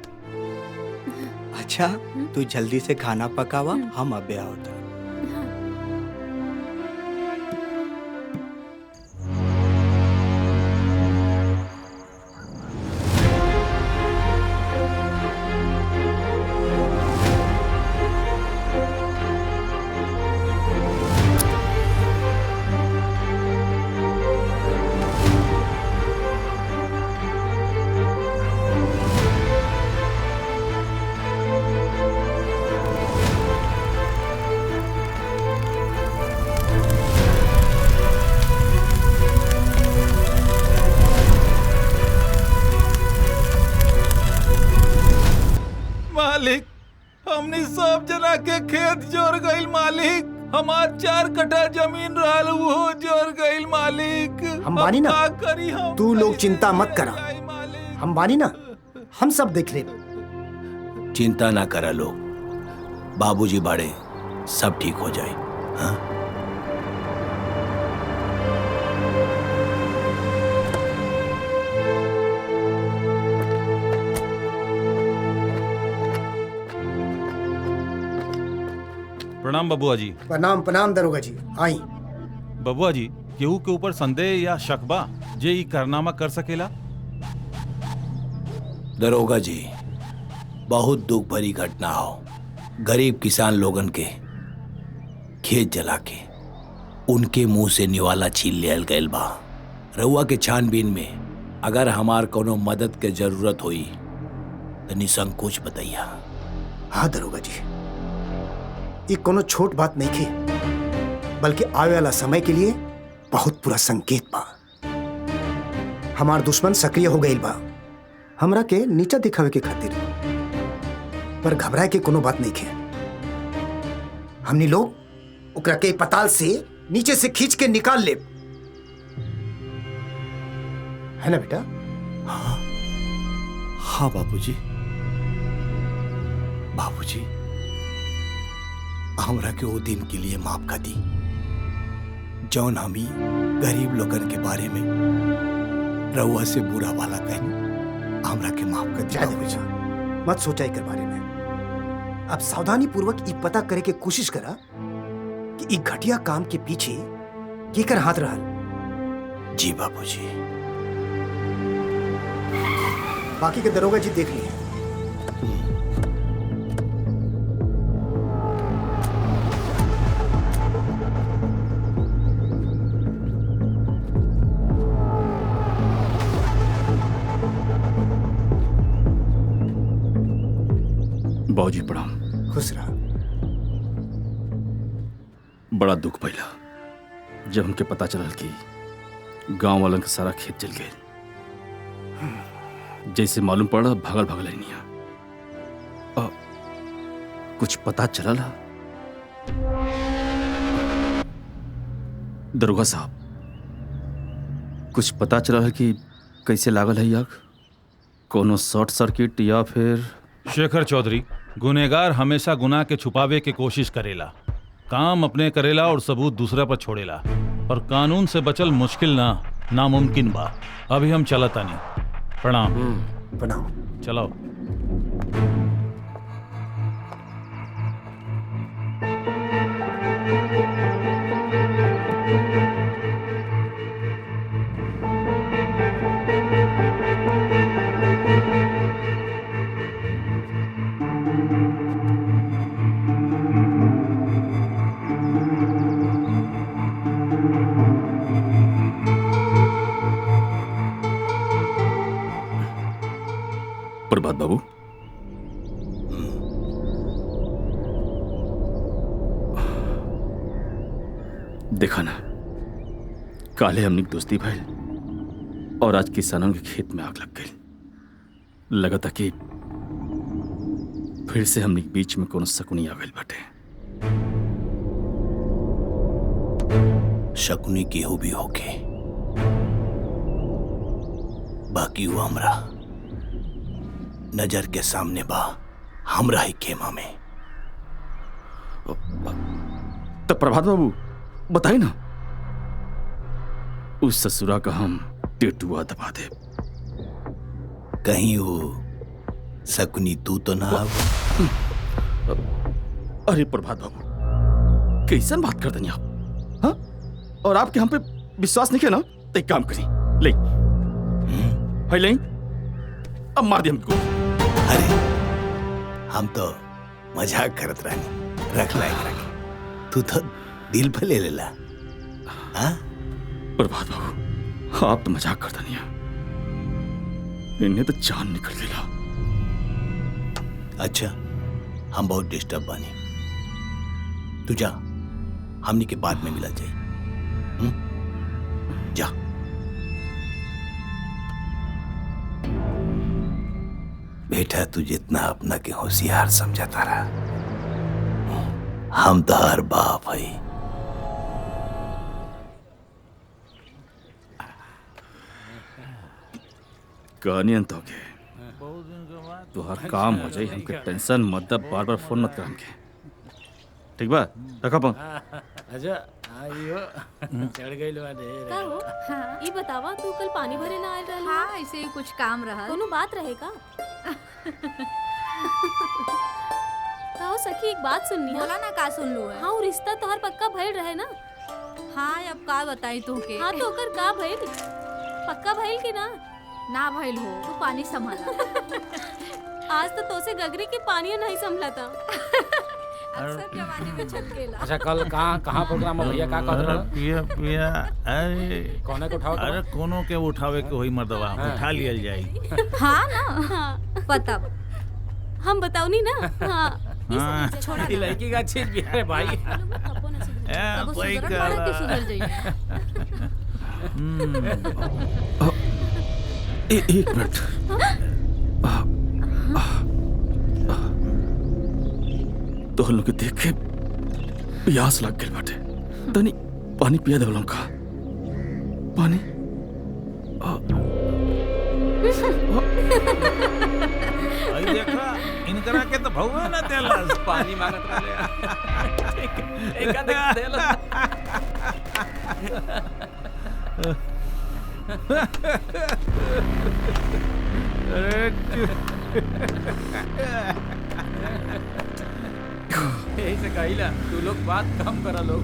अच्छा, तू जल्दी से खाना पकावा, हम अबे आवत। मालिक, हमनी सब जना के खेत जोर गईल मालिक। हमार 4 कट्ठा जमीन रहल वो जोर गईल मालिक। हम बानी ना, का करी हम? तू लोग चिंता मत करा, हम बानी ना, हम सब देख ले। चिंता ना करा लोग, बाबूजी बाड़े, सब ठीक हो जाए। हाँ? प्रणाम बबुआ जी। प्रणाम प्रणाम दरोगा जी, आई। बबुआ जी, केहू के ऊपर संदेह या शक बा जे ई कारनामा कर सकेला? दरोगा जी, बहुत दुख भरी घटना हो। गरीब किसान लोगन के खेत जला के उनके मुंह से निवाला छीन लियल गयल बा। रउआ के छानबीन में अगर हमार कोनो मदद के जरूरत हुई तो निसंकोच बताइया। हाँ दरोगा जी, ये कोनो छोट बात नहीं थी, बल्कि आवे वाला समय के लिए बहुत बुरा संकेत बा। हमार दुश्मन सक्रिय हो गईल बा, हमरा के नीचा दिखावे के खातिर। पर घबराए के कोनो बात नहीं थे। हमनी लोग ओकरा के पताल से नीचे से खींच के निकाल ले, है ना बेटा? हाँ हाँ बाबूजी। बाबूजी, हमरा के वो दिन के लिए माफ कर दी जौन हमी गरीब लोगन के बारे में रउआ से बुरा वाला कहनी। हमरा के माफ कर जा दे बेटा, मत सोचा एकर बारे में। अब सावधानी पूर्वक ई पता करे के कोशिश करा कि ई घटिया काम के पीछे केकर हाथ रहल। जी बाबूजी। बाकी के दरोगा जी देख लिए। बाबूजी प्रणाम। खुश रहा। बड़ा दुख भइला जब हमके पता चलल कि गांव वालन के सारा खेत जल गए। जैसे मालूम पड़ा भागल भागल निया। कुछ पता चलल? दरोगा साहब, कुछ पता चला है कि कैसे लागल है आग? कोनो शॉर्ट सर्किट या फिर? शेखर चौधरी, गुनहगार हमेशा गुनाह के छुपावे के कोशिश करेला, काम अपने करेला और सबूत दूसरा पर छोड़ेला। और कानून से बचल मुश्किल ना, नामुमकिन बा। अभी हम चलता नहीं। प्रणाम। प्रणाम। चलो। प्रभात बाबू, देखा ना, काले हमने दोस्ती भइल और आज किसानों के खेत में आग लग गई। लगा था कि फिर से हमने बीच में कोनो शकुनी आ गई बाटे। शकुनी केहू भी होके, बाकी हुआ हमरा नजर के सामने बा, हमरा ही खेमा में। तो प्रभात बाबू बताइए ना, उस ससुरा का हम टेटुआ दबा दे। कहीं वो शकुनी तू तो ना आव। अरे प्रभात बाबू, कैसन बात करते हैं आप? हाँ? और आपके हम पे विश्वास नहीं किया ना, तो एक काम करी, ले है ले, अब मार दिया हमको। अरे हम तो मजाक करत रहनी, रख लायक रख, तू तो दिल पे ले लेला। हाँ प्रभात बाबू, आप तो मजाक करता नहीं है, इन्हें तो जान निकल गया। अच्छा, हम बहुत डिस्टर्ब बानी, तू जा, हमनी के बाद में मिला जाए। जा। बेटा तू जितना अपना के होशियार समझता रहा, हम तो हर बाप है। कहानी तो के तो हर काम हो जाए, हमके टेंशन मत दे, बार बार फोन मत कर हमके, ठीक बा? रखा पा। अच्छा आइयो, चढ़ गई लो ढेर। का हो? ये बतावा, तू कल पानी भरे ना आयल रहल? हाँ, ऐसे ही कुछ काम रहा। कोनो बात रहे का? कहो सखी, एक बात सुननी है। बोला ना, का सुन लू है? हाँ, वो रिश्ता तोहर पक्का भइल रहे ना? हाँ, अब का बताई तोहके? हाँ, तो ओकर का भइल? पक्का भइल कि ना? ना भइल हो, तू पानी संभाला। आज तो तोसे गगरी के पानी नहीं संभला था। अक्सर जवानी में छटकेला। अच्छा, कल कहाँ प्रोग्राम है भैया? का कहत रहा? पिया पिया, अरे कोने को उठाओ? अरे कोनो के उठावे के होई मर्दवा, उठा लियल जाई। हाँ ना, पता हम बताऊनी ना। हाँ, हाँ, ये लड़की का चीज भी है भाई। कोई एक मिनट, तो हम लोग देख के प्यास लग गई बाटे, तनी पानी पिया दे का पानी। आई देखा, इनकरा के तो भौवे ना देलस, पानी मांगत रहे। एक देख देला। ऐसे कहिला, तू लोग बात कम करा लोग।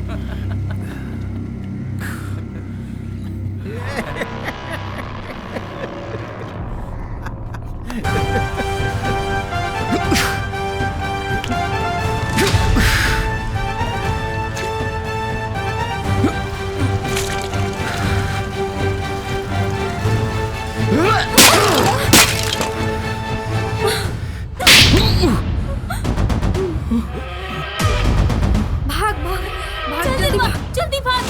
भाग भाग भाग, जल्दी भाग, जल्दी भाग।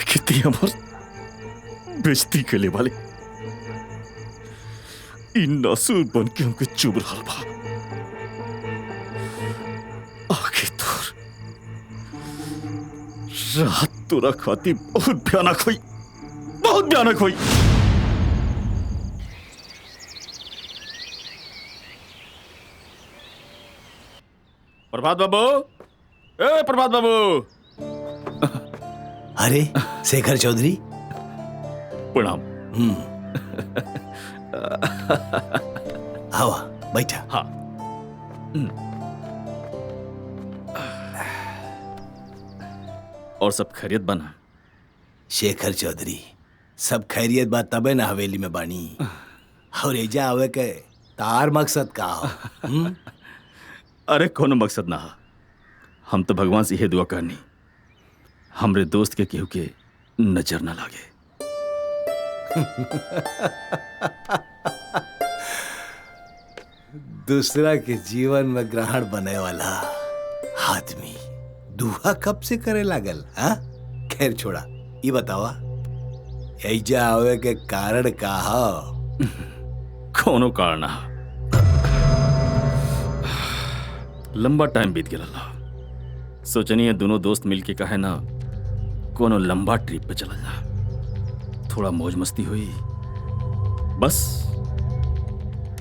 कितनी हमार बेइज्जती के वाले इन नासूर बन के हमके चुभ रहा बा। आगे तोर रात तोरा खाती बहुत भयानक हुई, बहुत भयानक हुई। प्रभात बाबू, ए प्रभात बाबू। अरे शेखर चौधरी, प्रणाम। आवा बैठा। हाँ। और सब खैरियत बना? शेखर चौधरी, सब खैरियत बा तबे ना हवेली में बानी। और एजा आवे के तार मकसद का हो? अरे कोनो मकसद ना, हम तो भगवान से यह दुआ करनी हमरे दोस्त के केहू के नजर ना लागे। दूसरा के जीवन में ग्रहण बने वाला आदमी दुआ कब से करे लागल? हाँ, खैर छोड़ा, ये बतावा ऐजा आवे के कारण का हो? कोनो कारण ना, लंबा टाइम बीत गया। सोचनी दोनों दोस्त मिलके कहे ना कोनो लंबा ट्रिप पे चला जा, थोड़ा मौज मस्ती हुई बस।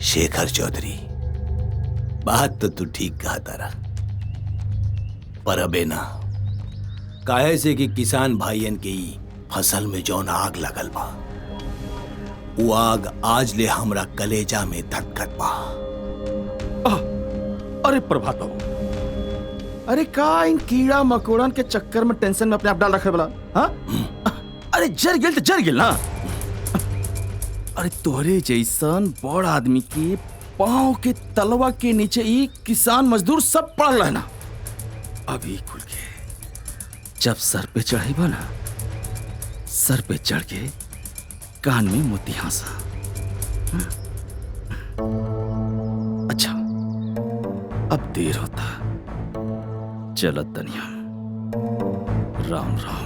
शेखर चौधरी, बात तो तू ठीक कहा तारा, पर अबे ना काहे से कि किसान भाईयन के ही फसल में जौन आग लगल बा, वो आग आज ले हमरा कलेजा में धधकत बा। अरे प्रभात बाबू, अरे का इन कीड़ा मकोड़न के चक्कर में टेंशन में अपने आप डाल रखे वाला? हाँ, अरे जर गेल तो जर गेल ना। अरे तोहरे जैसन बड़ आदमी के पांव के तलवा के नीचे ही किसान मजदूर सब पड़ल रहे ना। अभी खुल के जब सर पे चढ़ेबा ना, सर पे चढ़ के कान में मोती हाँसा। अच्छा, अब देर होता, चलत तनिया। राम राम।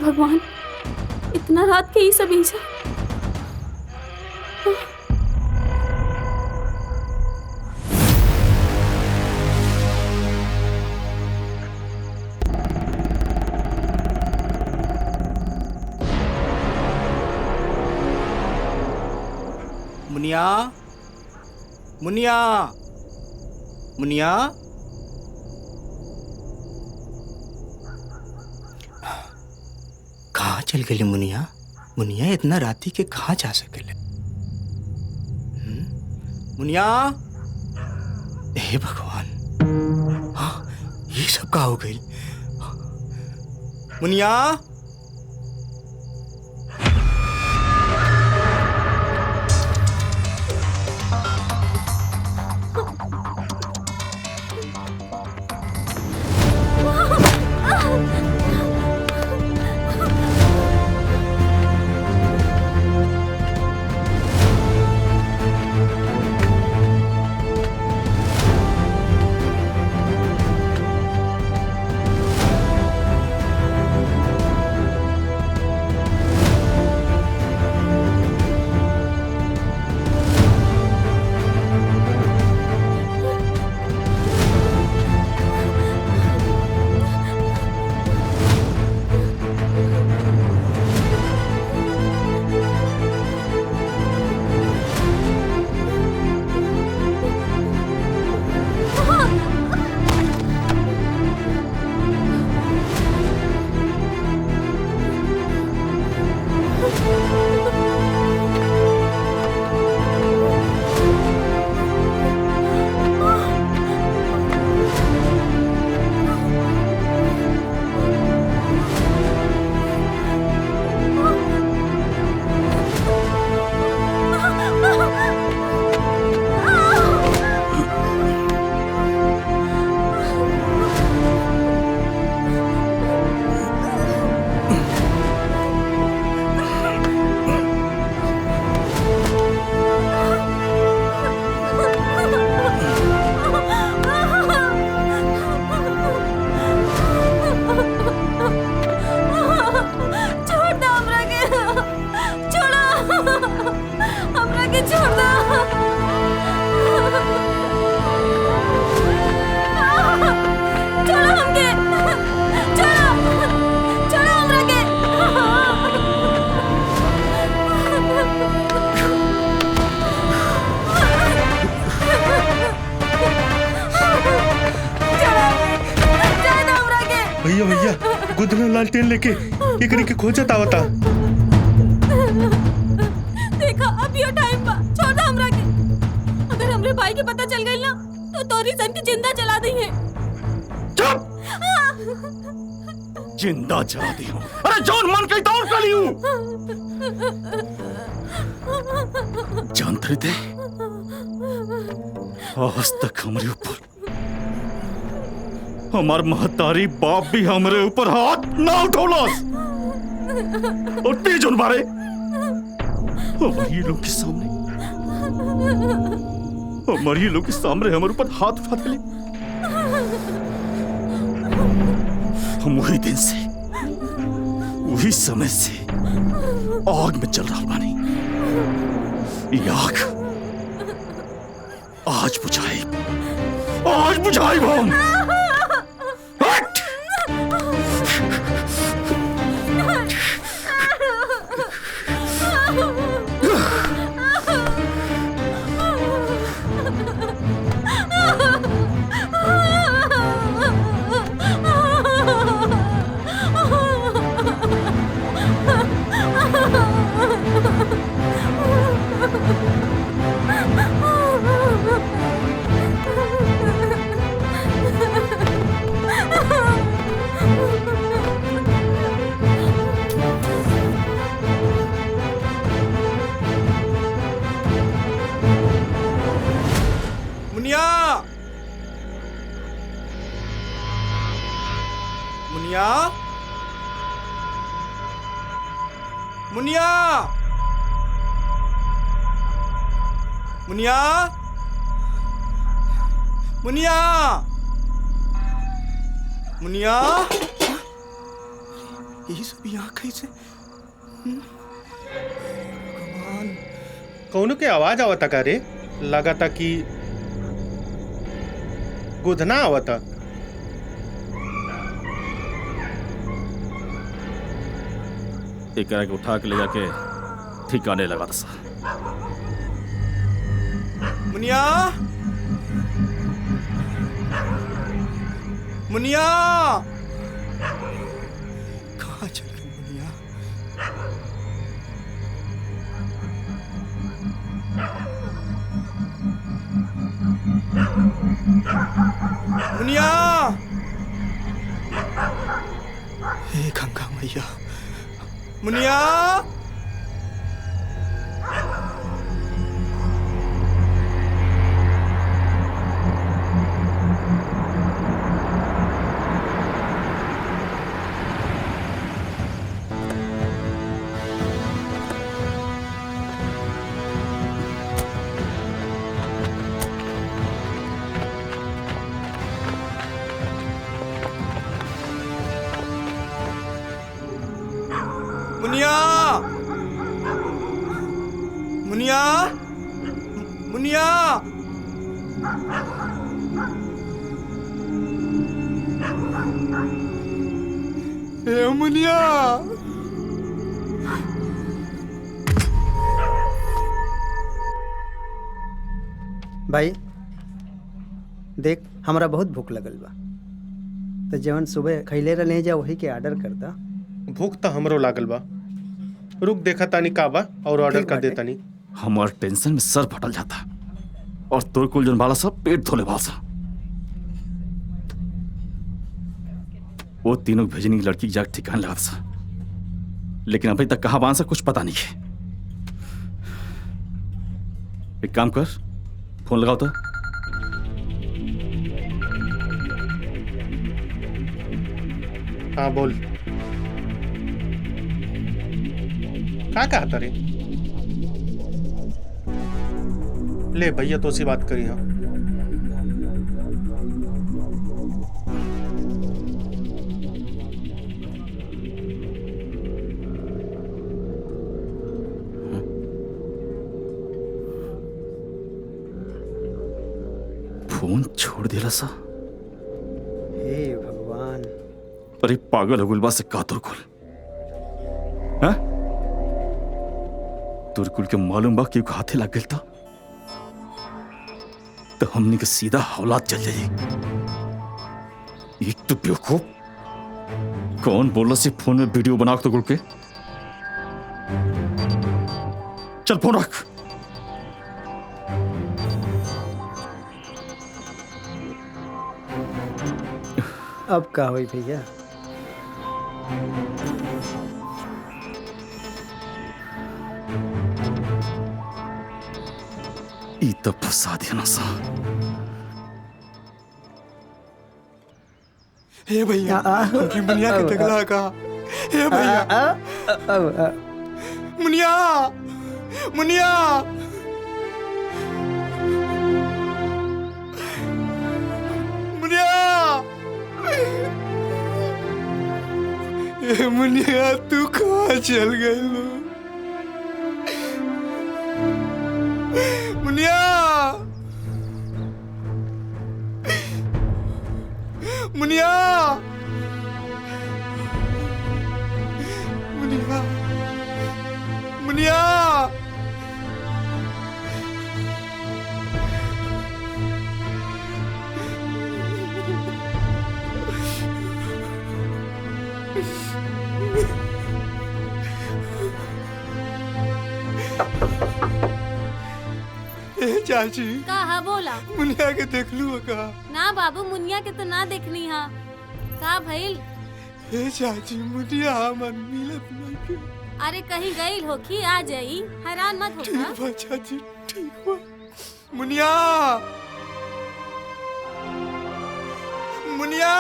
भगवान, इतना रात के ही सब ऐसा। मुनिया, मुनिया, मुनिया, कहाँ चल गए मुनिया? मुनिया इतना राती के कहाँ जा सकेले? मुनिया, हे भगवान, हाँ, ये सब का हो गई? मुनिया, छोड़ दो छोड़ो हमके छोड़ो छोड़ो हमरा के भैया भैया गुदना लालटेन लेके एकरी के खोजत आवता। देखा अब यो टाइम बा, छोड़ दो हमरा के। अगर हमरे भाई के पता चल गई ना तो तोरी सन की जिंदा जला दी है। चुप! जिंदा जला दी हूँ। अरे जौन मन कही तौन कर लियूं। जानते थे आज तक हमारे ऊपर हमार महतारी बाप भी हमारे ऊपर हाथ ना उठौलस और तेज उन मारे हमारे लोग के सामने हमारे ऊपर हाथ उठा दिले। हम वही दिन से वही समय से आग में चल रहा बानी। ये आग आज बुझाई हम। मुनिया मुनिया मुनिया मुनिया यही सब यहाँ कैसे? कौनो के आवाज आवता का रे? लगाता कि गुदना आवता। एक के उठा के ले जाके ठिकाने लगा था। मुनिया मुनिया कहाँ चले मुनिया? मुनिया हे गंगा मैया मुनिया मुनिया मुनिया मुनिया मुनिया भाई देख हमरा बहुत भूख लगल बा, तो जवन सुबह खैले रहे जा वही के ऑर्डर कर दा। भूख तो हमरो लागल बा, रुक देखा तानी का बा और ऑर्डर कर देता नहीं। हमार टेंशन में सर फटल जाता और तोर कुल जन वाला सब पेट धोले वाला सा। वो तीनों भेजने की लड़की की जाग ठिकाने लगा था, लेकिन अभी तक कहाँ बांध सा कुछ पता नहीं है। एक काम कर, फोन लगाओ तो। हाँ बोल, क्या कहा तारे? ले भैया तो सी बात करी। हाँ फोन छोड़ दिला सा। हे भगवान। अरे पागल हो गुलबा से का तुरकुल, हाँ? तुरकुल के मालूम बा क्यों हाथे लग गया था तो हमने के सीधा हौलाद चल जाए। एक तो बेवकूफ कौन बोला से फोन में वीडियो बना तो गुल के चल फोन रख। अब का हुई भैया? ई तो फंसा दिया ना सा। हे भैया उनकी मुनिया के टकला का। हे भैया मुनिया मुनिया मुनिया हे मुनिया तू कहाँ चल गई लो? मुनिया मुनिया मुनिया मुनिया ए चाची कहा बोला मुनिया के देख लू का? ना बाबू, मुनिया के तो ना देखनी हा। का भइल? ए चाची मुनिया मन मिलत नहीं के। अरे कहीं गई होखी, आ जाई, हैरान मत हो। ठीक बा चाची, ठीक बा। मुनिया मुनिया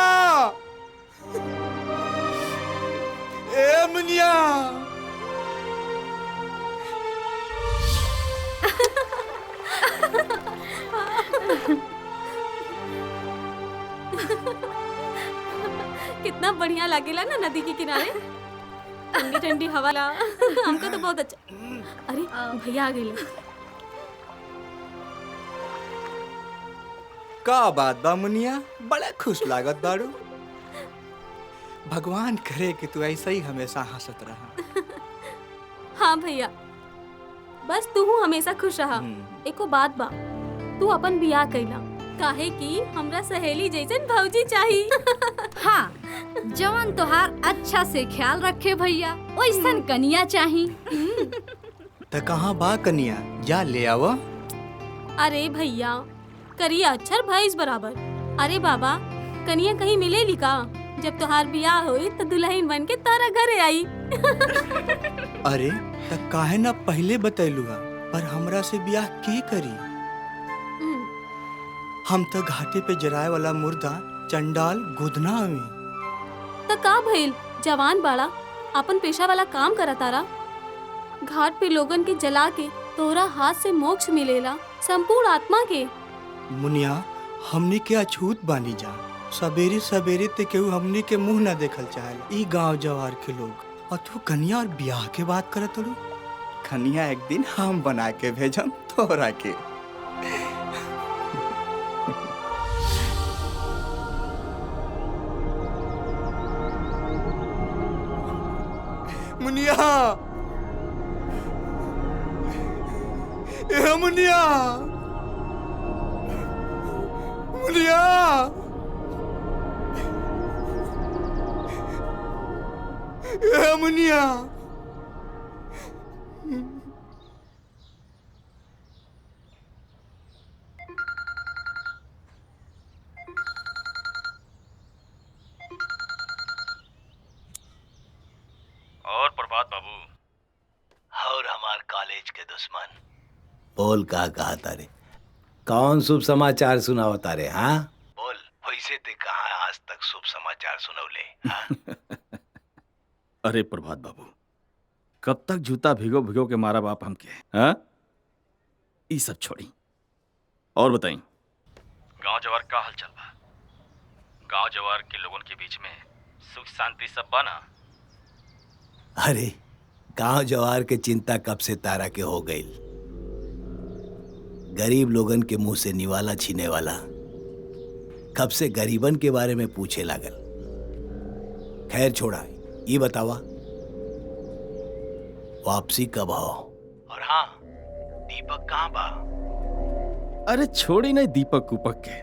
ए मुनिया कितना बढ़िया लागेला ना नदी के किनारे, ठंडी ठंडी हवा ला। हमको तो बहुत अच्छा। अरे भैया आ गए। का बात बा मुनिया, बड़ा खुश लागत बाड़ू। भगवान करे कि तू ऐसा ही हमेशा हंसत रहा। हाँ भैया, बस तू हमेशा खुश रहा। एको बात बा, तू अपन बियाह कैला काहे कि हमरा सहेली जैसन भौजी चाहिए। हाँ, जवान तोहार अच्छा से ख्याल रखे भैया, वैसन कनिया चाही। त कहाँ बा कनिया, जा ले आवा। अरे भैया, करिया अक्षर भैंस बराबर। अरे बाबा, कनिया कहीं मिलेली का? जब तोहार बियाह होई तो दुल्हन बन के तारा घरे आई। अरे त काहे ना पहले बतैलुआ, पर हमरा से बियाह के करी? हम तो घाटे पे जराए वाला मुर्दा चंडाल गुदना में। तो का भइल, जवान बाड़ा, अपन पेशा वाला काम करा तारा। घाट पे लोगन के जला के तोरा हाथ से मोक्ष मिलेला, संपूर्ण आत्मा के। मुनिया, हमनी के अछूत बानी जा। सवेरे सवेरे ते केहू हमनी के मुंह न देखल चाहे। ई गांव जवार के लोग, और तू कन्या और ब्याह के बात करत हड़ू। कन्या एक दिन हम बना के भेजम तोरा के। मुनिया ए मुनिया मुनिया ए मुनिया। और प्रभात बाबू और हमार कॉलेज के दुश्मन बोल का कहा तारे? कौन शुभ समाचार सुनाओ तारे? हाँ बोल, वैसे ते कहाँ आज तक शुभ समाचार सुनौले? हाँ? अरे प्रभात बाबू, कब तक जूता भिगो भिगो के मारा बाप हमके? हाँ, ये सब छोड़ी और बताई, गांव जवार का हाल चल बा? गांव जवार के लोगों के बीच में सुख शांति सब बना? अरे गांव जवार के चिंता कब से तारा के हो गई। गरीब लोगन के मुंह से निवाला छीने वाला कब से गरीबन के बारे में पूछे लागल। खैर छोड़ा, ये बतावा वापसी कब हो? और हाँ, दीपक कहाँ बा? अरे छोड़ी नहीं दीपक उपक के।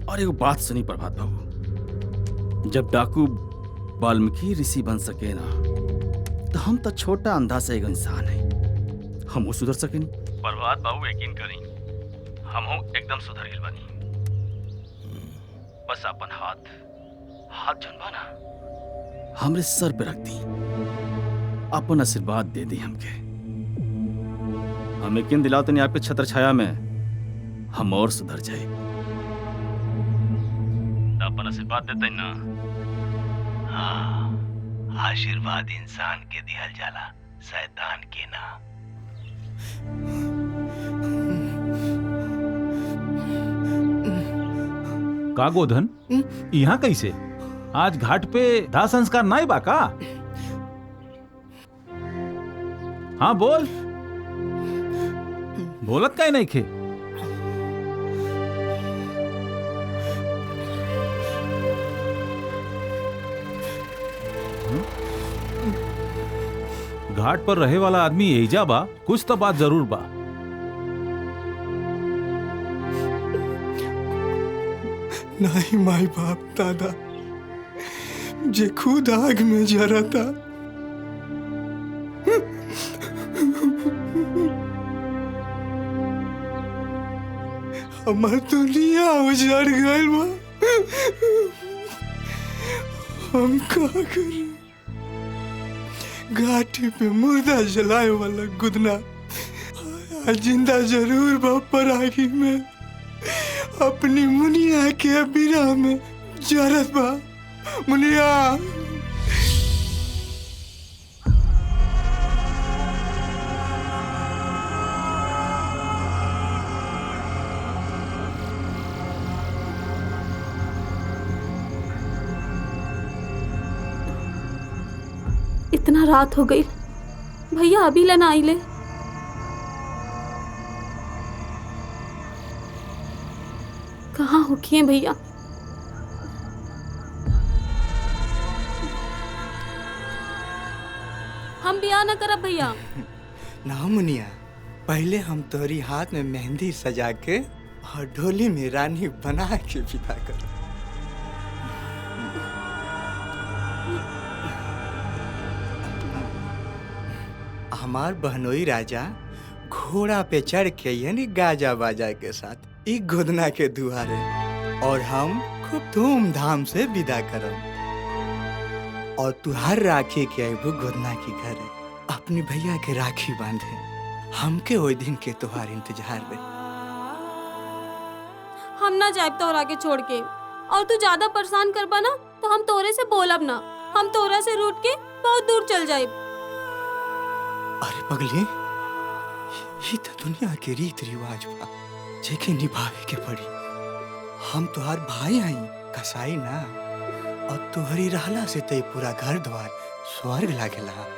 और एक बात सुनी प्रभात बाबू, जब डाकू वाल्मीकि ऋषि बन सके ना, तो हम तो छोटा अंधा से एक इंसान है, हम सुधर सके नहीं। प्रभात बाबू यकीन करी, हम एकदम सुधर गए बानी। बस अपन हाथ जनवा ना हमरे सर पे रख दी, अपन आशीर्वाद दे दी हमके। हम यकीन दिलाओ तो नहीं आपके छत्र छाया में हम और सुधर जाए। अपन आशीर्वाद देते ना। हाँ, आशीर्वाद इंसान के दिहल जाला, शैतान के ना। का गोधन, यहाँ कैसे? आज घाट पे दाह संस्कार नहीं बा का? हाँ बोल, बोलत काहे नहीं खे? घाट पर रहे वाला आदमी एजा बा, कुछ तो बात जरूर बा। नहीं माई बाप दादा, जे खुद आग में जरा था, हमार दुनिया उजड़ गइल बा। हम का करें? घाटी पे मुर्दा जलाए वाला गुदना जिंदा जरूर बा, पर आगे में अपनी मुनिया के बिना में जरत बा। मुनिया इतना रात हो गई, भैया अभी लेना आई ले। कहाँ होखिए भैया? हम ब्याह न करब भैया। ना मुनिया, पहले हम तोरी हाथ में मेहंदी सजा के और ढोली में रानी बना के विदा कर। हमार बहनोई राजा घोड़ा पे चढ़ के यानी गाजा बाजा के साथ एक गोदना के दुआरे, और हम खूब धूमधाम से विदा करब। और तुहार राखी के आबू गोदना की घर अपनी भैया के राखी बांधे। हमके ओई दिन के तोहार इंतजार में। हम ना जाए तोहरा के छोड़ के, और तू ज्यादा परेशान करबा ना तो हम तोरे से बोलब ना, हम तोरा से रूठ के बहुत दूर चल जाए। अरे पगली, ये तो दुनिया के रीत रिवाज बा, जेके निभावे के पड़ी। हम तुहार भाई आई, कसाई ना, और तुहरी रहला से ते पूरा घर द्वार स्वर्ग लागेला।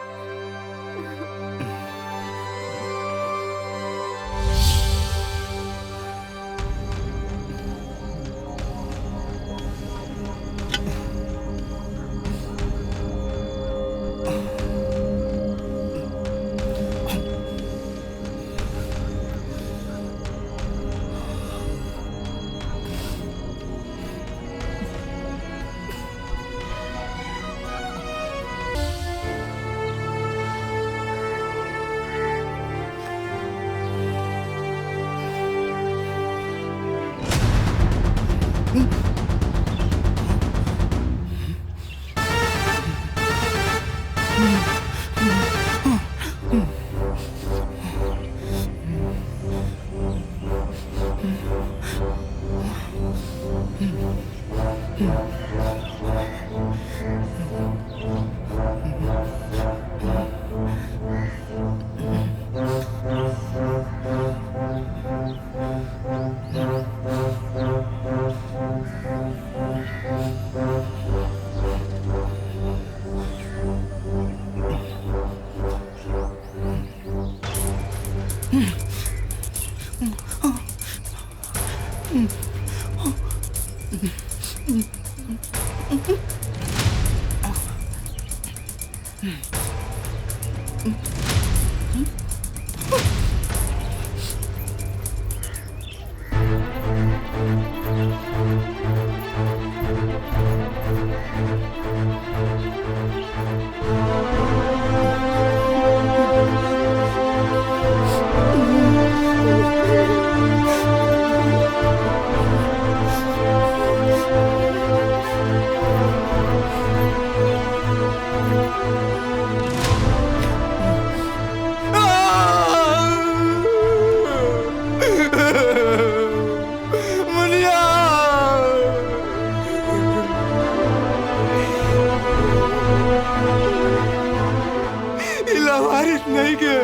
नहीं के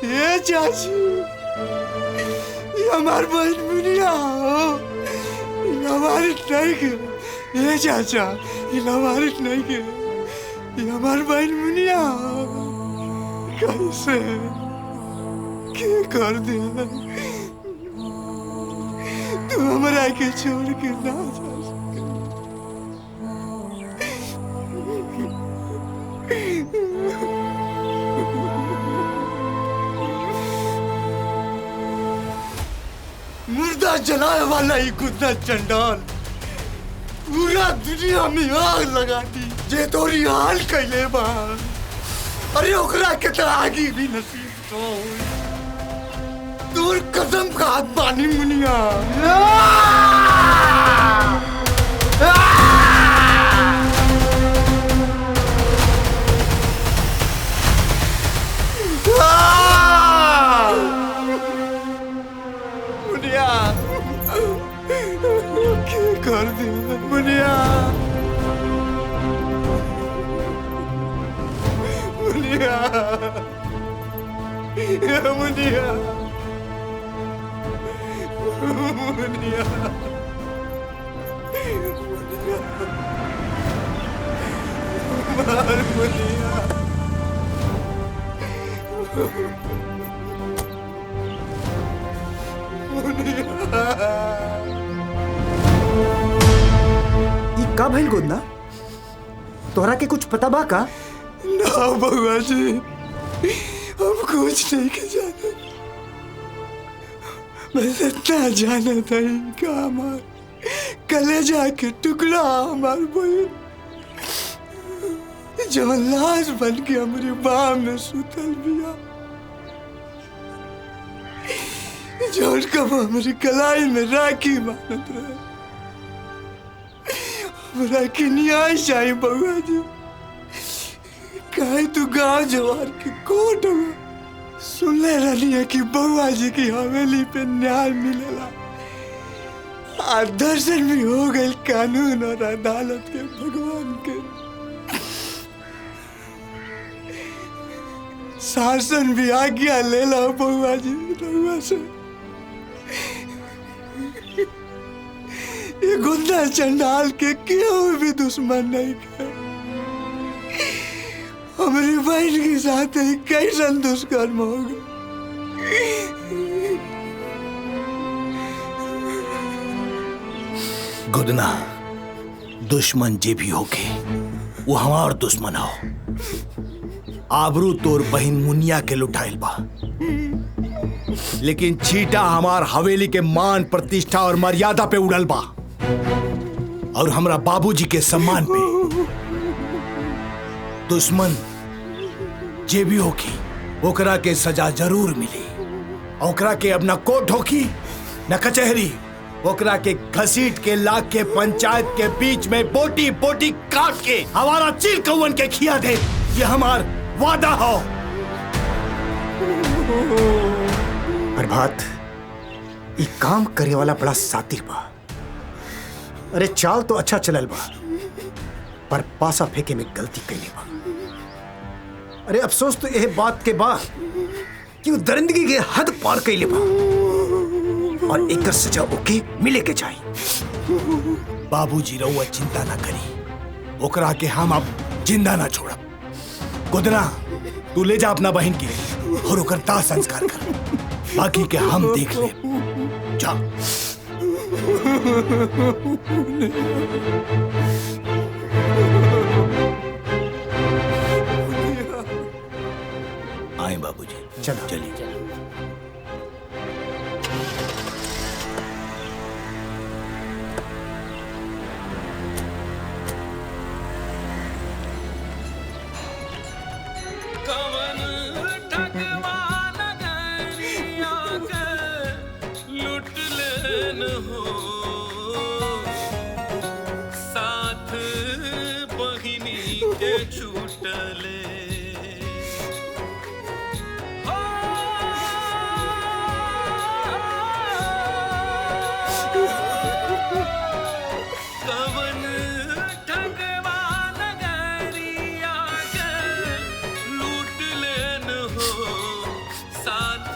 ये चाची ये हमार बहन मुनिया ये हमारी नहीं के ये चाचा ये हमारी नहीं के ये हमार बहन मुनिया कैसे क्या कर दिया तू हमारा के छोड़ के ना जा मुर्दा जलाए वाला ही कुत्ता चंडाल पूरा दुनिया में आग लगा दी जे तोरी हाल कैले बा अरे ओकरा के तो आगी भी नसीब तो तोर कदम का हाथ बानी मुनिया कर दिया मुनिया मुनिया मुनिया मुनिया मार मुनिया का भइल गोदना तोहरा के कुछ पता बा का ना बउआ जी हम कुछ नहीं के जाना बस इतना जाना था इनका हमार कलेजा के टुकड़ा हमार बहन जो लाश बन के हमारी बाह में सुतल बिया जो कब हमारी कलाई में राखी मानत रहे हमरा के न्याय चाहिए बउआ जी काहे तू गाँव जवार के कोर्ट में सुनले रही है कि बउआ जी की हवेली पे न्याय मिलेला आ दर्शन भी हो गए कानून और अदालत के भगवान के शासन भी आज्ञा लेला बउआ जी बउआ से ये गुंडा चंडाल के क्यों भी दुश्मन नहीं है हमारी बहन के साथ कैसा दुष्कर्म होगा गुदना दुश्मन जे भी होके वो हमार दुश्मन हो आबरू तोर बहन मुनिया के लुटाइल बा लेकिन छीटा हमार हवेली के मान प्रतिष्ठा और मर्यादा पे उड़ल बा और हमरा बाबूजी के सम्मान पे दुश्मन जे भी होगी ओकरा के सजा जरूर मिली ओकरा के अब न कोर्ट होगी न कचहरी ओकरा के घसीट के लाख के पंचायत के बीच में बोटी बोटी काट के हमारा चिल कौवन के खिया दे ये हमार वादा हो प्रभात ये काम करे वाला बड़ा सातिर बा अरे चाल तो अच्छा चलल बा पर पासा फेंके में गलती कैले बा अरे अफसोस तो यह बात के बा कि वो दरिंदगी के हद पार कैले बा और एक सजा ओके मिले के चाहिए बाबूजी रहुआ चिंता ना करी ओकरा के हम अब जिंदा ना छोड़ब गोदना तू ले जा अपना बहन के और ओकर दाह संस्कार कर बाकी के हम देख ले जा आए बाबूजी, चलो चलिए। साथ बहिनी के छूटले कवन ठगवा नगरिया के लूट लेन हो साथ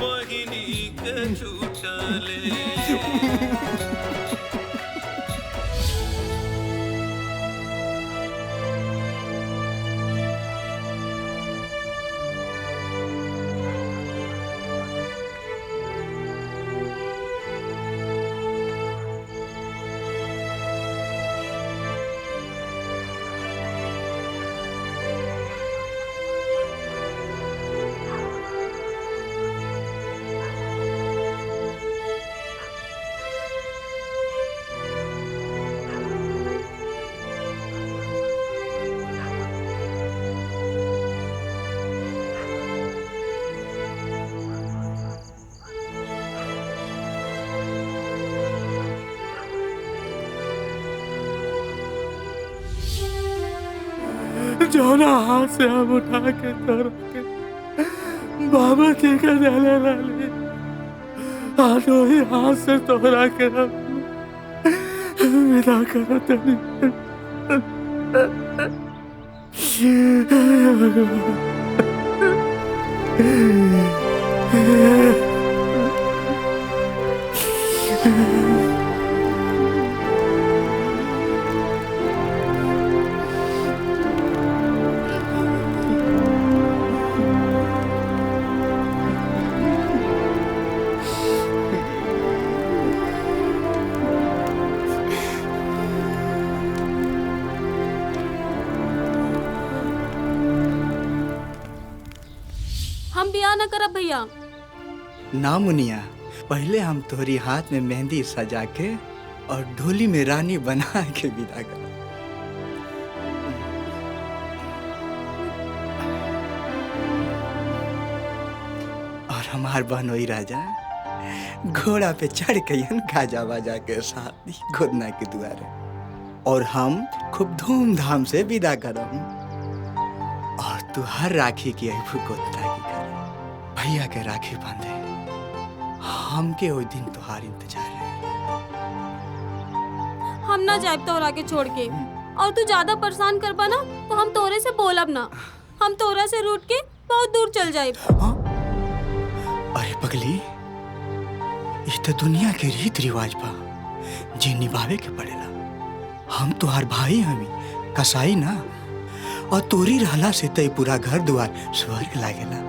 बहिनी के छूटले। जौना हाथ से हम उठा के तोड़ के बाबा के गले लाले आज वही हाथ से तोड़ा के विदा करो तनी। हम बियाह न करब भैया। ना मुनिया, पहले हम तोहरी हाथ में मेहंदी सजा के और ढोली में रानी बना के विदा कर। और हमार बहनोई राजा घोड़ा पे चढ़ के गाजा बाजा के साथ गोदना के दुआरे और हम खूब धूमधाम से विदा करम। और तू हर राखी की अबू गोदना की कर भैया के राखी बांधे हमके वो दिन तुहार इंतजार है। हम ना जाए तोरा के छोड़ के, और तू ज्यादा परेशान करबा ना तो हम तोरे से बोलब ना, हम तोरा से रूठ के बहुत दूर चल जाए। अरे पगली, इस तो दुनिया के रीत रिवाज बा जे निभावे के पड़ेला। हम तुहार भाई हमी कसाई ना, और तोरी रहला से तई पूरा घर द्वार स्वर्ग लागेला।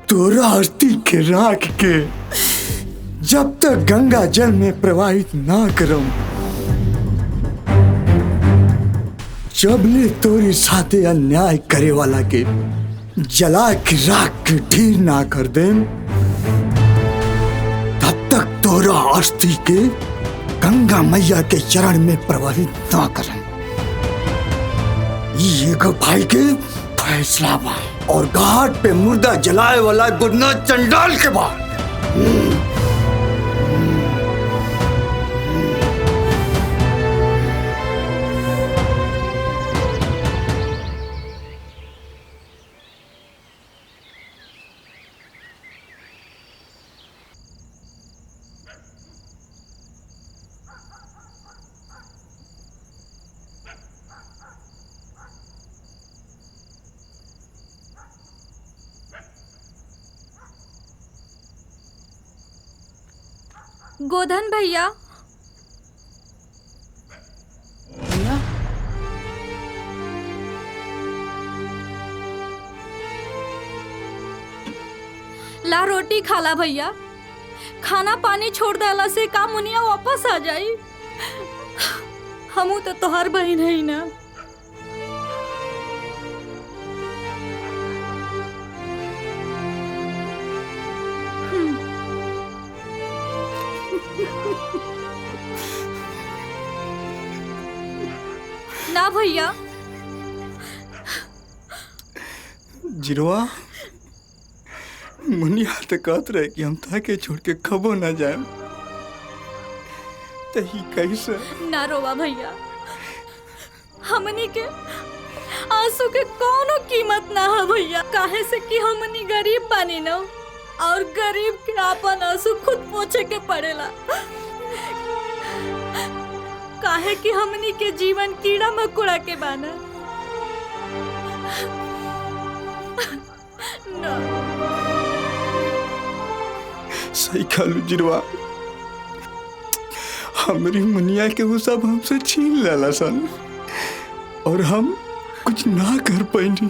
तोरा अस्थि के राख के जब तक गंगा जल में प्रवाहित ना करम, जबले तोरी साथे अन्याय करे वाला के जला के राख के ढेर ना कर देम, तब तक तोरा अस्थि के गंगा मैया के चरण में प्रवाहित ना करम। ये एगो भाई के फैसला बा, और घाट पे मुर्दा जलाए वाला गुरना चंडाल के बाद। गोधन भैया। ला रोटी खाला भैया। खाना पानी छोड़ देला से का मुनिया वापस आ जाई। हमू तो तोहर बहन है ना। ना भैया। जिरवा मुनिया तो कहत रहे कि हम ताके छोड़ के कबो ना जाए। तही कैसे? ना रोवा भैया। हमनी के आंसू के कोनो कीमत ना है भैया। काहे से कि हमनी गरीब बानी ना, और गरीब के आपन आंसू खुद पोछे के पड़ेला। काहे कि हमनी के जीवन कीड़ा मकोड़ा के बाना ना। सही कहलू जिरवा। हमारी मुनिया के वो सब हमसे छीन लेला सन, और हम कुछ ना कर पाएंगे।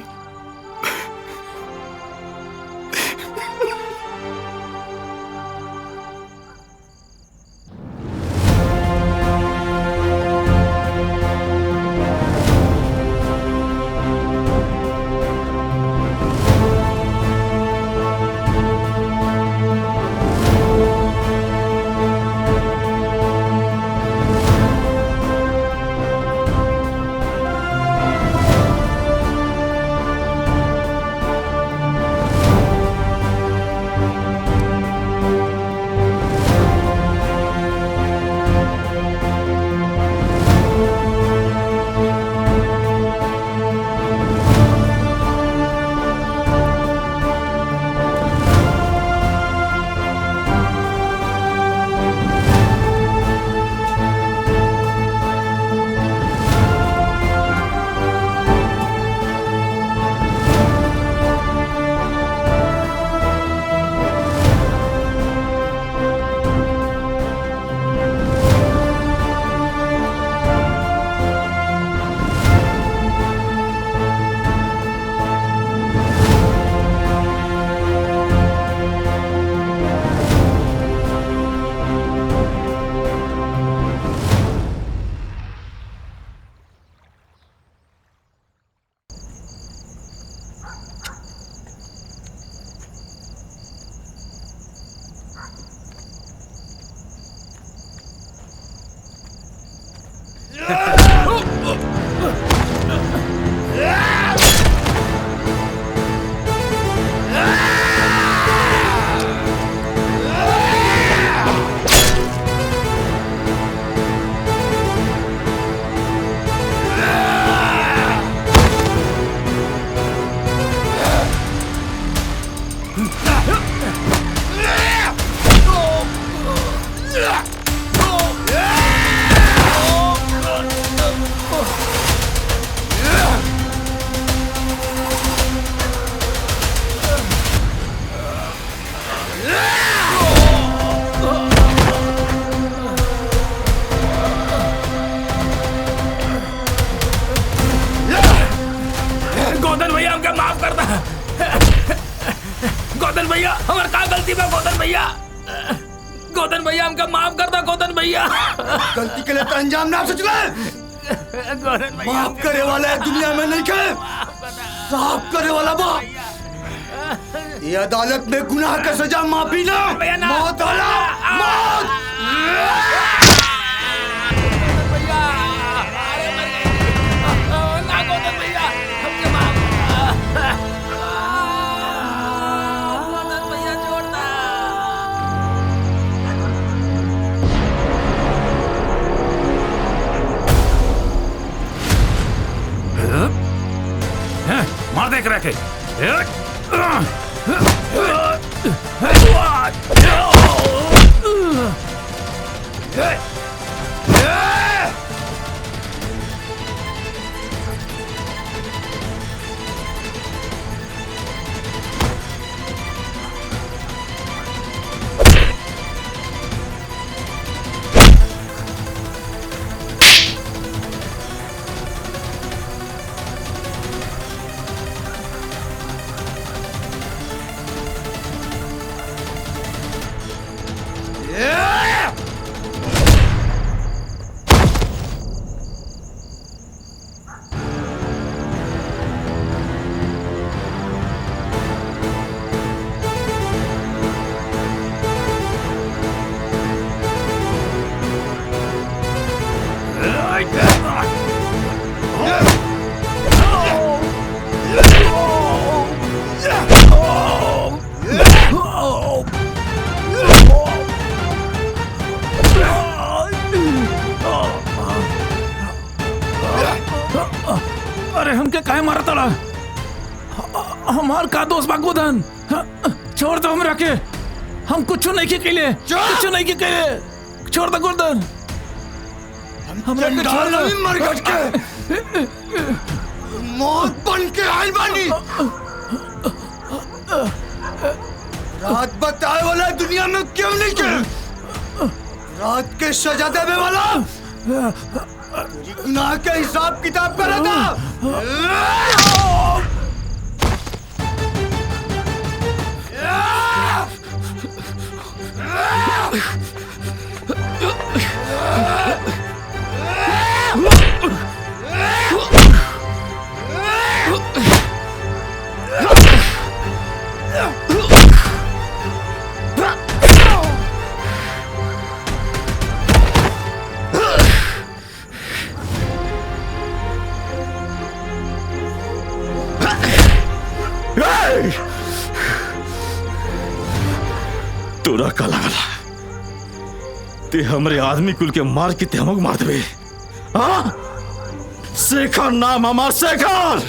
गोधन भैया हमके माफ कर दा। गोधन भैया हमार का गलती बा। गोधन भैया, गोधन भैया हमके माफ कर दा। गोधन भैया गलती के लिए तो अंजाम ना सोच ले। गोधन भैया माफ करे वाला दुनिया में नहीं के, साफ करे वाला बा। ये अदालत में गुनाह का सजा माफी ना, मौत वाला मौत। मार देख रखे। हमार का दोस्त बा गोधन। छोड़ दो हमरा के, हम कुछ नहीं के लिए, कुछ नहीं के लिए, छोड़ दो गोधन। हमरा के छोड़ दो। मरगट के मौत बन के आइल बानी। रात बताए वाला दुनिया में क्यों नहीं के? रात के सजा देने वाला गुनाह के हिसाब किताब करा था। तोरा का लागला ते हमरे आदमी कुल के मार के ते हमक मार देबे। हाँ शेखर नाम हमार शेखर।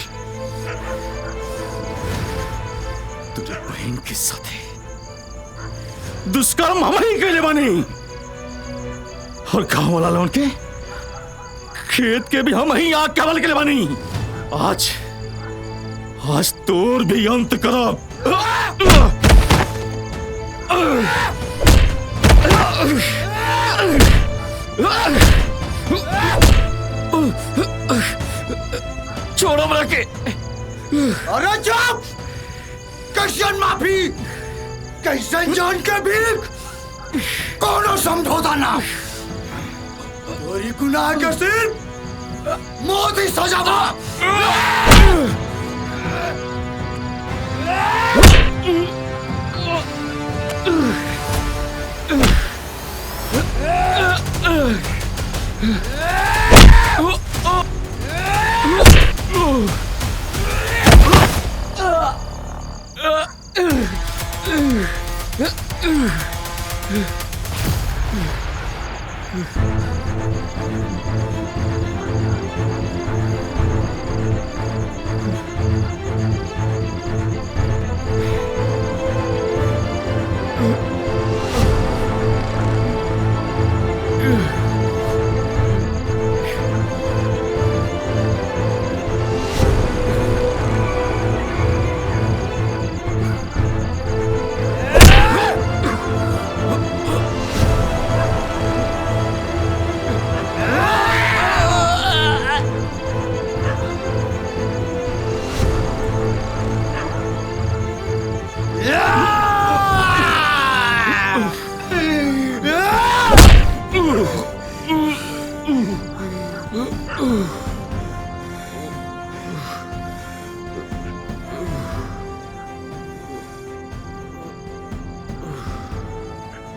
तुझे बहन के साथे दुष्कर्म हम ही कैले बानी और गांव वाला लोगन के खेत के भी हम ही आग कवल के बानी। आज आज तोर भी अंत करब। छोड़ो हमरा के। अरे चुप! कैसन माफी, कैसन जान के भीख, कोनो समझौता ना। तोरी गुनाह के सिर्फ मौत ही सजा बा।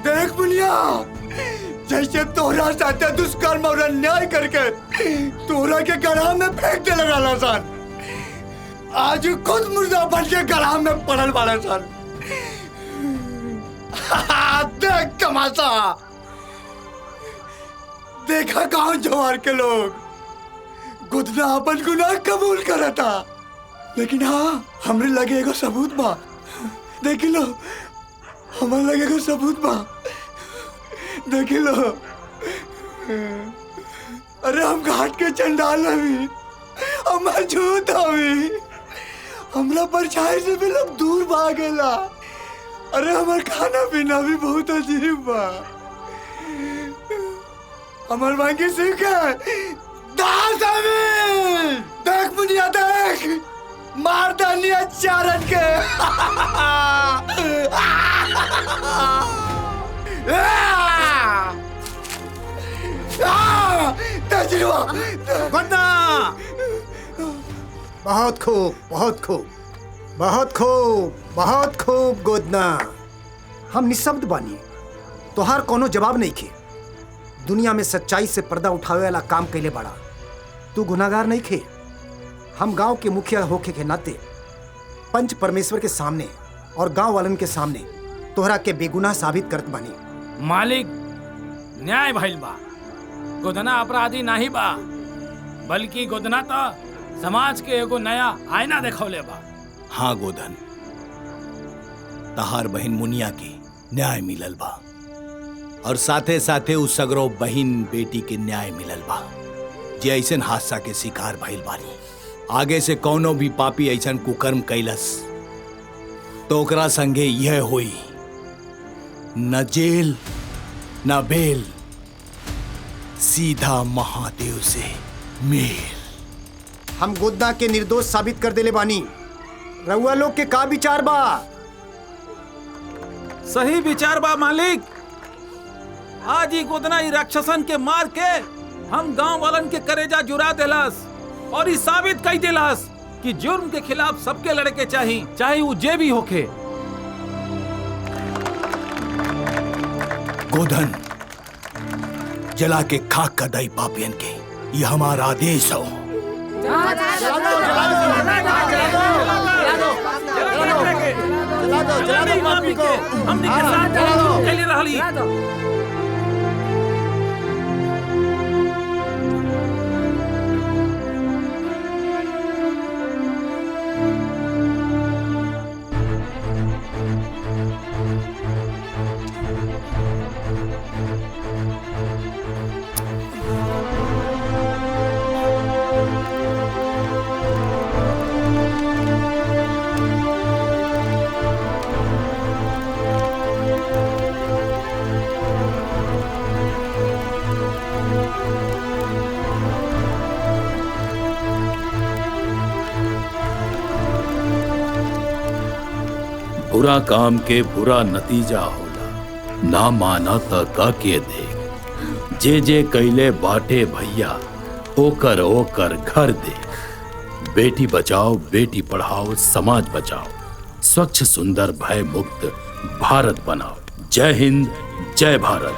देख बुनिया, जैसे तोहरा साथे दुष्कर्म और अन्याय करके तोहरा के गड्ढा में फेंक दे लगा सन, आज खुद मुर्दा बन के गड्ढा में पड़ल वाला सन। देख तमाशा, देखा गांव जवार के लोग गुदना अपन गुनाह कबूल करा था, लेकिन हाँ हमरे लगे एगो सबूत बा। देख लो, हमारे लगे एगो सबूत बा, देख लो। अरे हम घाट के चंडाल हवी, हम झूठ हवी, हमरा परछाई से भी लोग दूर भागेला। अरे हमार खाना पीना भी बहुत अजीब बा। हमार मांगी सिंह दास हवी। देख बुनिया देख, मार दानिया चारन के। बहुत खूब, बहुत खूब, बहुत खूब, बहुत खूब गोदना। हम निशब्द बानी, तोहार कोनो जवाब नहीं खे। दुनिया में सच्चाई से पर्दा उठावे वाला काम कैले बड़ा, तू गुनाहगार नहीं खे। हम गांव के मुखिया होके के नाते पंच परमेश्वर के सामने और गांव वालन के सामने तोहरा के बेगुनाह साबित करत बानी। मालिक, न्याय भइल बा। गोदना अपराधी नहीं बा, बल्कि गोदना तो समाज के एगो नया आईना देखौले बा। हाँ गोधन, तहार बहन मुनिया की न्याय मिलल बा और साथे साथे उस सगरो बहन बेटी के न्याय मिलल बा जे ऐसन हादसा के शिकार भइल बानी। आगे से कौनो भी पापी ऐसन कुकर्म कैलस तो ओकरा संगे यह होई, न जेल न बेल, सीधा महादेव से मेल। हम गोदना के निर्दोष साबित कर देले बानी। रउआ लोग के का विचार बा? सही विचार बा मालिक। आज ही गोदना ही राक्षसन के मार के हम गांव वालन के करेजा जुरा देलस और ई साबित कई देलस कि जुर्म के खिलाफ सबके लड़े के चाहिए, चाहे वो जे भी होखे। गोधन, जला के खाक का दाई पापियन के, ये हमारा आदेश हो। बुरा काम के बुरा नतीजा होला, ना माना त का के देख। जे जे कैले बाटे भैया, ओकर ओकर घर देख। बेटी बचाओ, बेटी पढ़ाओ, समाज बचाओ, स्वच्छ सुंदर भय मुक्त भारत बनाओ। जय हिंद, जय भारत।